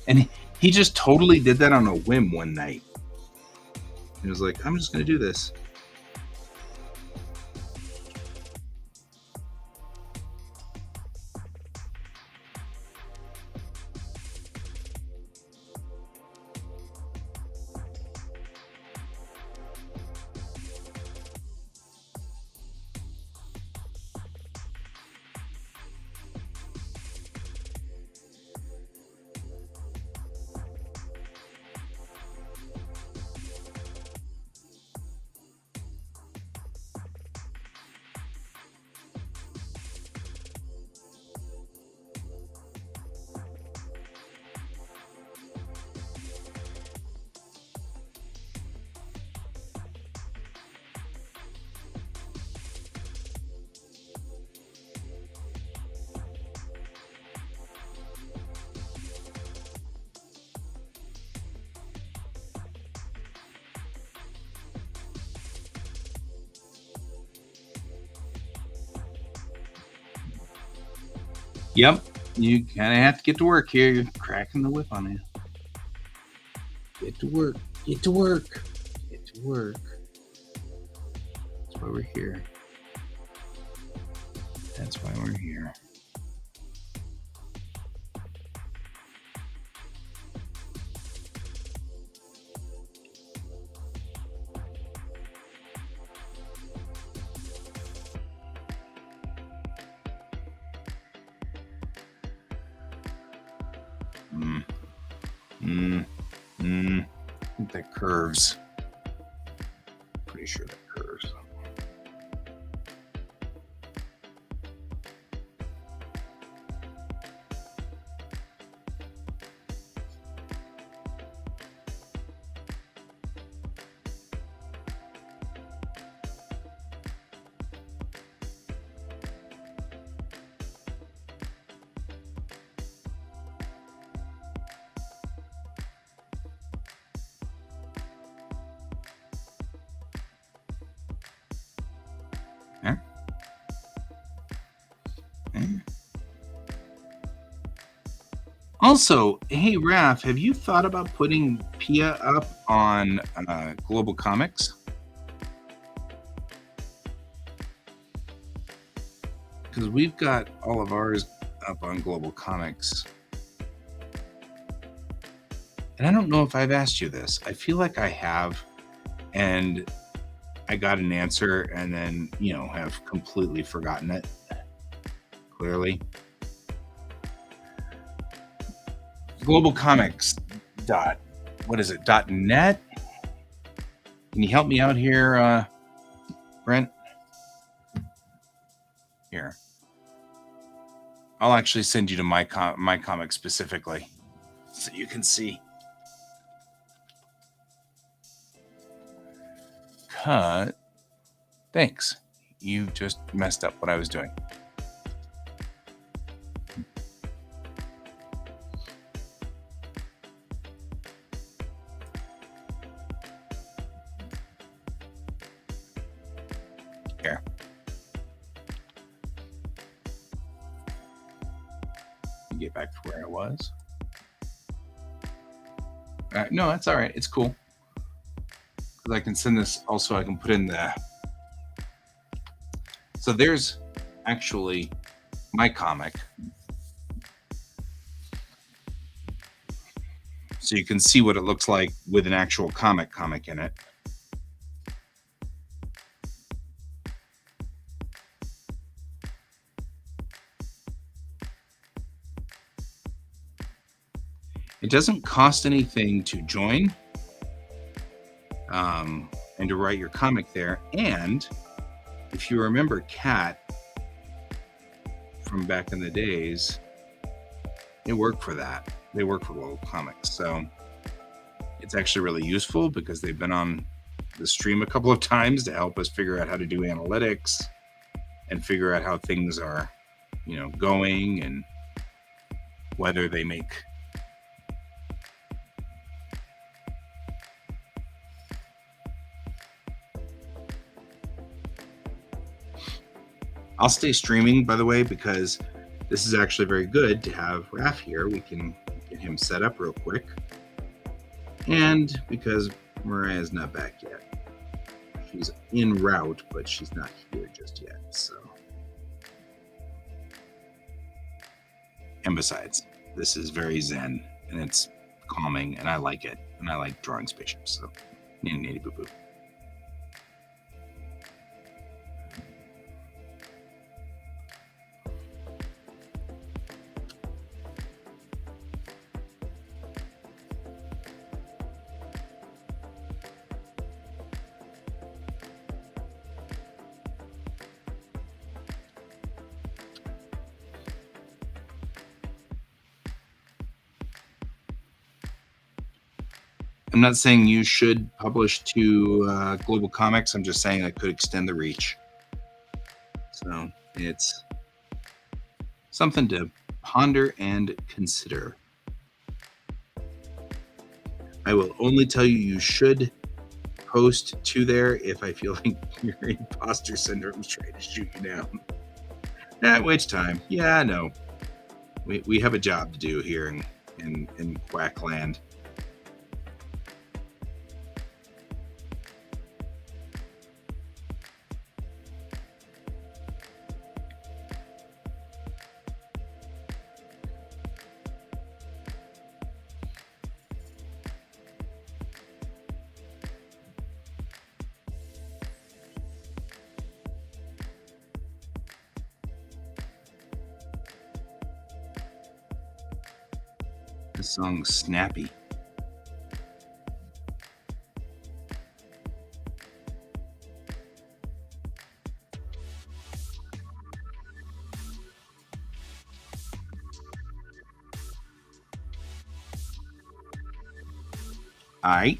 S1: And he just totally did that on a whim one night. He was like, I'm just going to do this. Yep, you kind of have to get to work here. You're cracking the whip on it. Get to work. Get to work. Get to work. That's why we're here. That's why we're here. I think that curves. Pretty sure that curves. Also, hey Raph, have you thought about putting Pia up on Global Comics? Because we've got all of ours up on Global Comics. And I don't know if I've asked you this. I feel like I have, and I got an answer and then, have completely forgotten it. Clearly. Global Comics .net. Can you help me out here, Brent? Here. I'll actually send you to my comic specifically so you can see. Cut. Thanks. You just messed up what I was doing. Here. Get back to where I was. No, that's all right. It's cool. because I can send this also. I can put in the. So there's actually my comic. So you can see what it looks like with an actual comic in it. It doesn't cost anything to join and to write your comic there. And if you remember Cat from back in the days, they work for that. They work for Global Comics. So it's actually really useful because they've been on the stream a couple of times to help us figure out how to do analytics and figure out how things are, going and whether they make I'll stay streaming, by the way, because this is actually very good to have Raph here. We can get him set up real quick. And because Mariah's not back yet. She's en route, but she's not here just yet. So, and besides, this is very zen and it's calming, and I like it. And I like drawing spaceships. So, nitty boo boo. I'm not saying you should publish to Global Comics. I'm just saying I could extend the reach. So it's something to ponder and consider. I will only tell you should post to there if I feel like your imposter syndrome is trying to shoot you down. At which time, yeah, no. We have a job to do here in Quackland. This song's snappy. All right.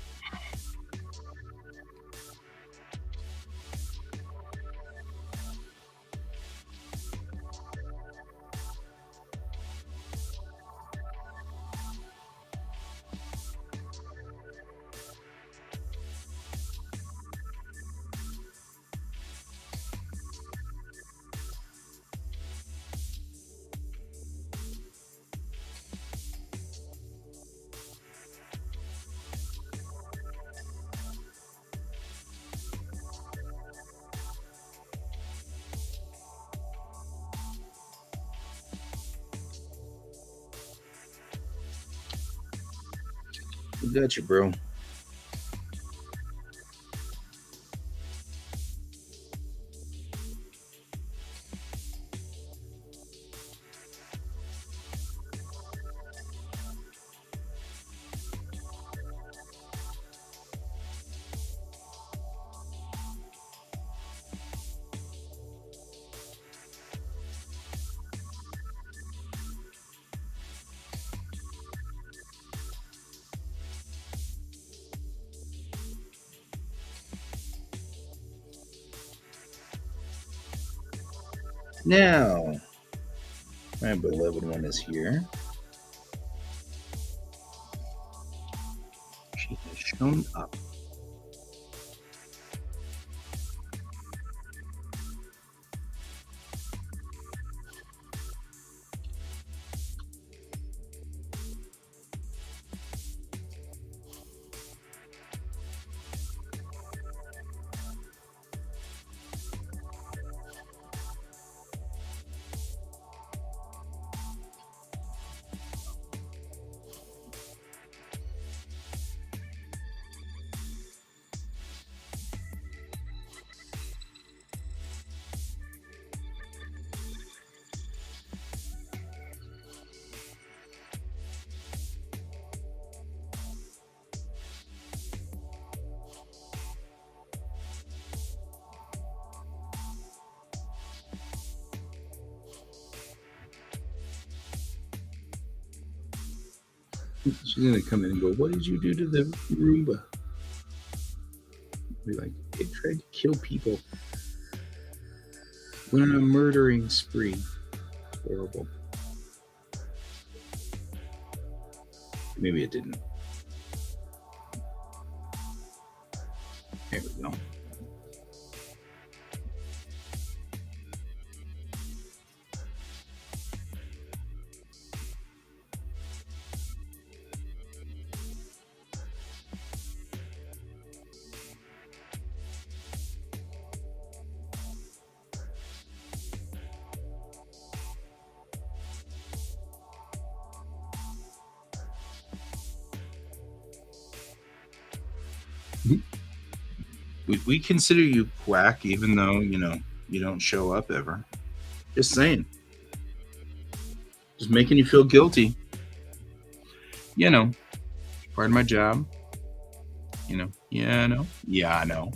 S1: Gotcha, bro. Now, my beloved one is here. She has shown up. She's gonna come in and go, "What did you do to the Roomba?" Be like, "It tried to kill people. Went on a murdering spree. Horrible." Maybe it didn't. There we go. We consider you quack, even though you don't show up ever. Just saying. Just making you feel guilty. Part of my job. Yeah, I know. Yeah, I know.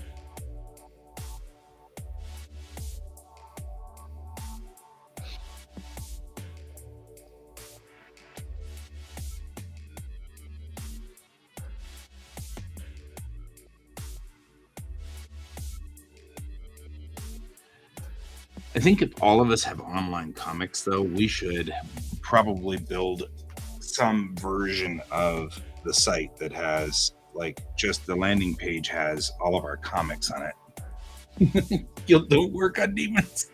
S1: I think if all of us have online comics, though, we should probably build some version of the site that has, like, just the landing page has all of our comics on it. Guild don't work on demons.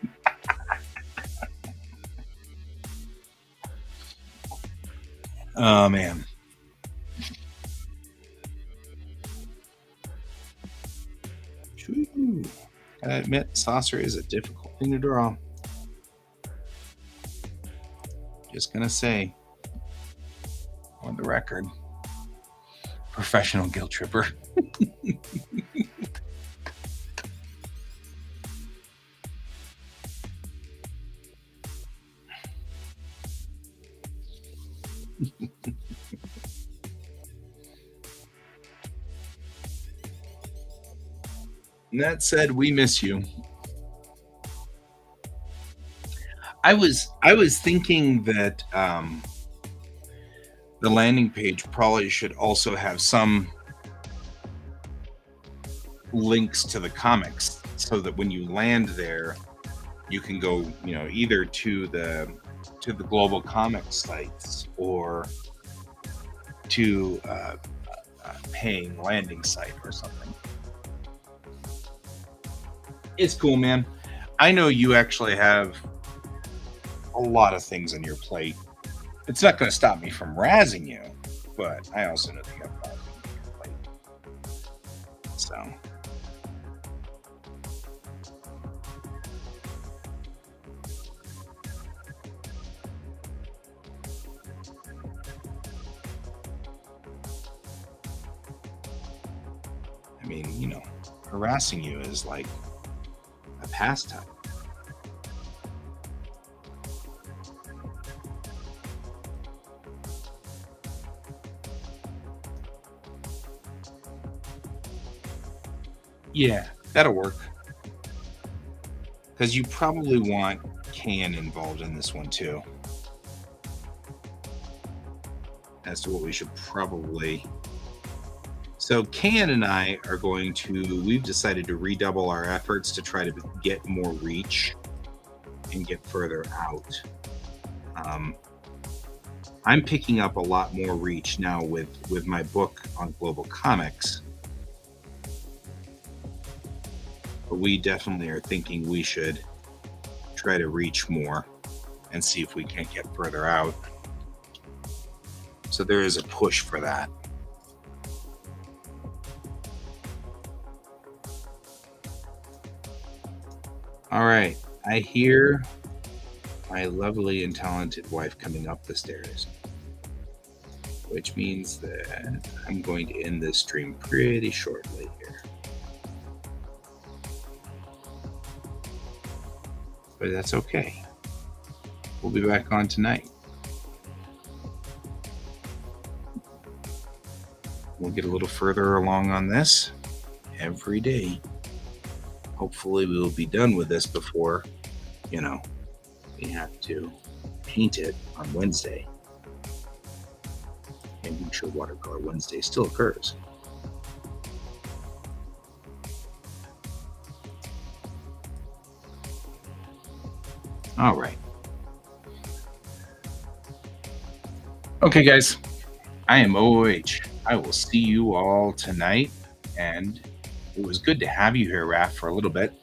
S1: Oh, man. Whew. I admit, Saucer is a difficult thing to draw. Just gonna say, on the record, professional guilt tripper. And that said, we miss you. I was thinking that the landing page probably should also have some links to the comics, so that when you land there, you can go, either to the global comics sites or to a paying landing site or something. It's cool, man. I know you actually have a lot of things on your plate. It's not going to stop me from razzing you, but I also know that you have a lot of things on your plate. So. I mean, harassing you is like a pastime. Yeah, that'll work. Because you probably want Can involved in this one too. As to what we should probably. So Can and I are we've decided to redouble our efforts to try to get more reach and get further out. I'm picking up a lot more reach now with my book on global comics. But we definitely are thinking we should try to reach more and see if we can't get further out. So there is a push for that. All right, I hear my lovely and talented wife coming up the stairs, which means that I'm going to end this stream pretty shortly here. But that's okay. We'll be back on tonight. We'll get a little further along on this every day. Hopefully we will be done with this before, we have to paint it on Wednesday. kombucha watercolor Wednesday still occurs. All right. Okay, guys. I am OOH. I will see you all tonight. And it was good to have you here, Raph, for a little bit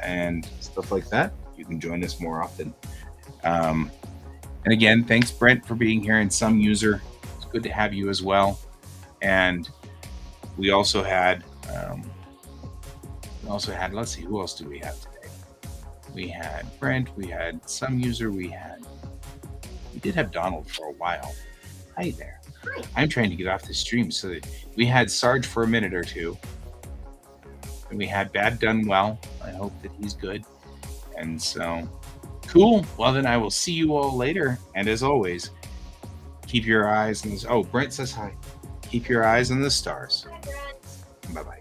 S1: and stuff like that. You can join us more often. And again, thanks, Brent, for being here, and some user. It's good to have you as well. And we also had, let's see, who else do we have today? We had Brent, we had some user, we did have Donald for a while. Hi there.
S2: Hi.
S1: I'm trying to get off the stream so that we had Sarge for a minute or two. And we had Bad Done Well. I hope that he's good. And so, cool. Well, then I will see you all later. And as always, keep your eyes on this. Oh, Brent says hi. Keep your eyes on the stars.
S2: Hi, Brent.
S1: Bye-bye.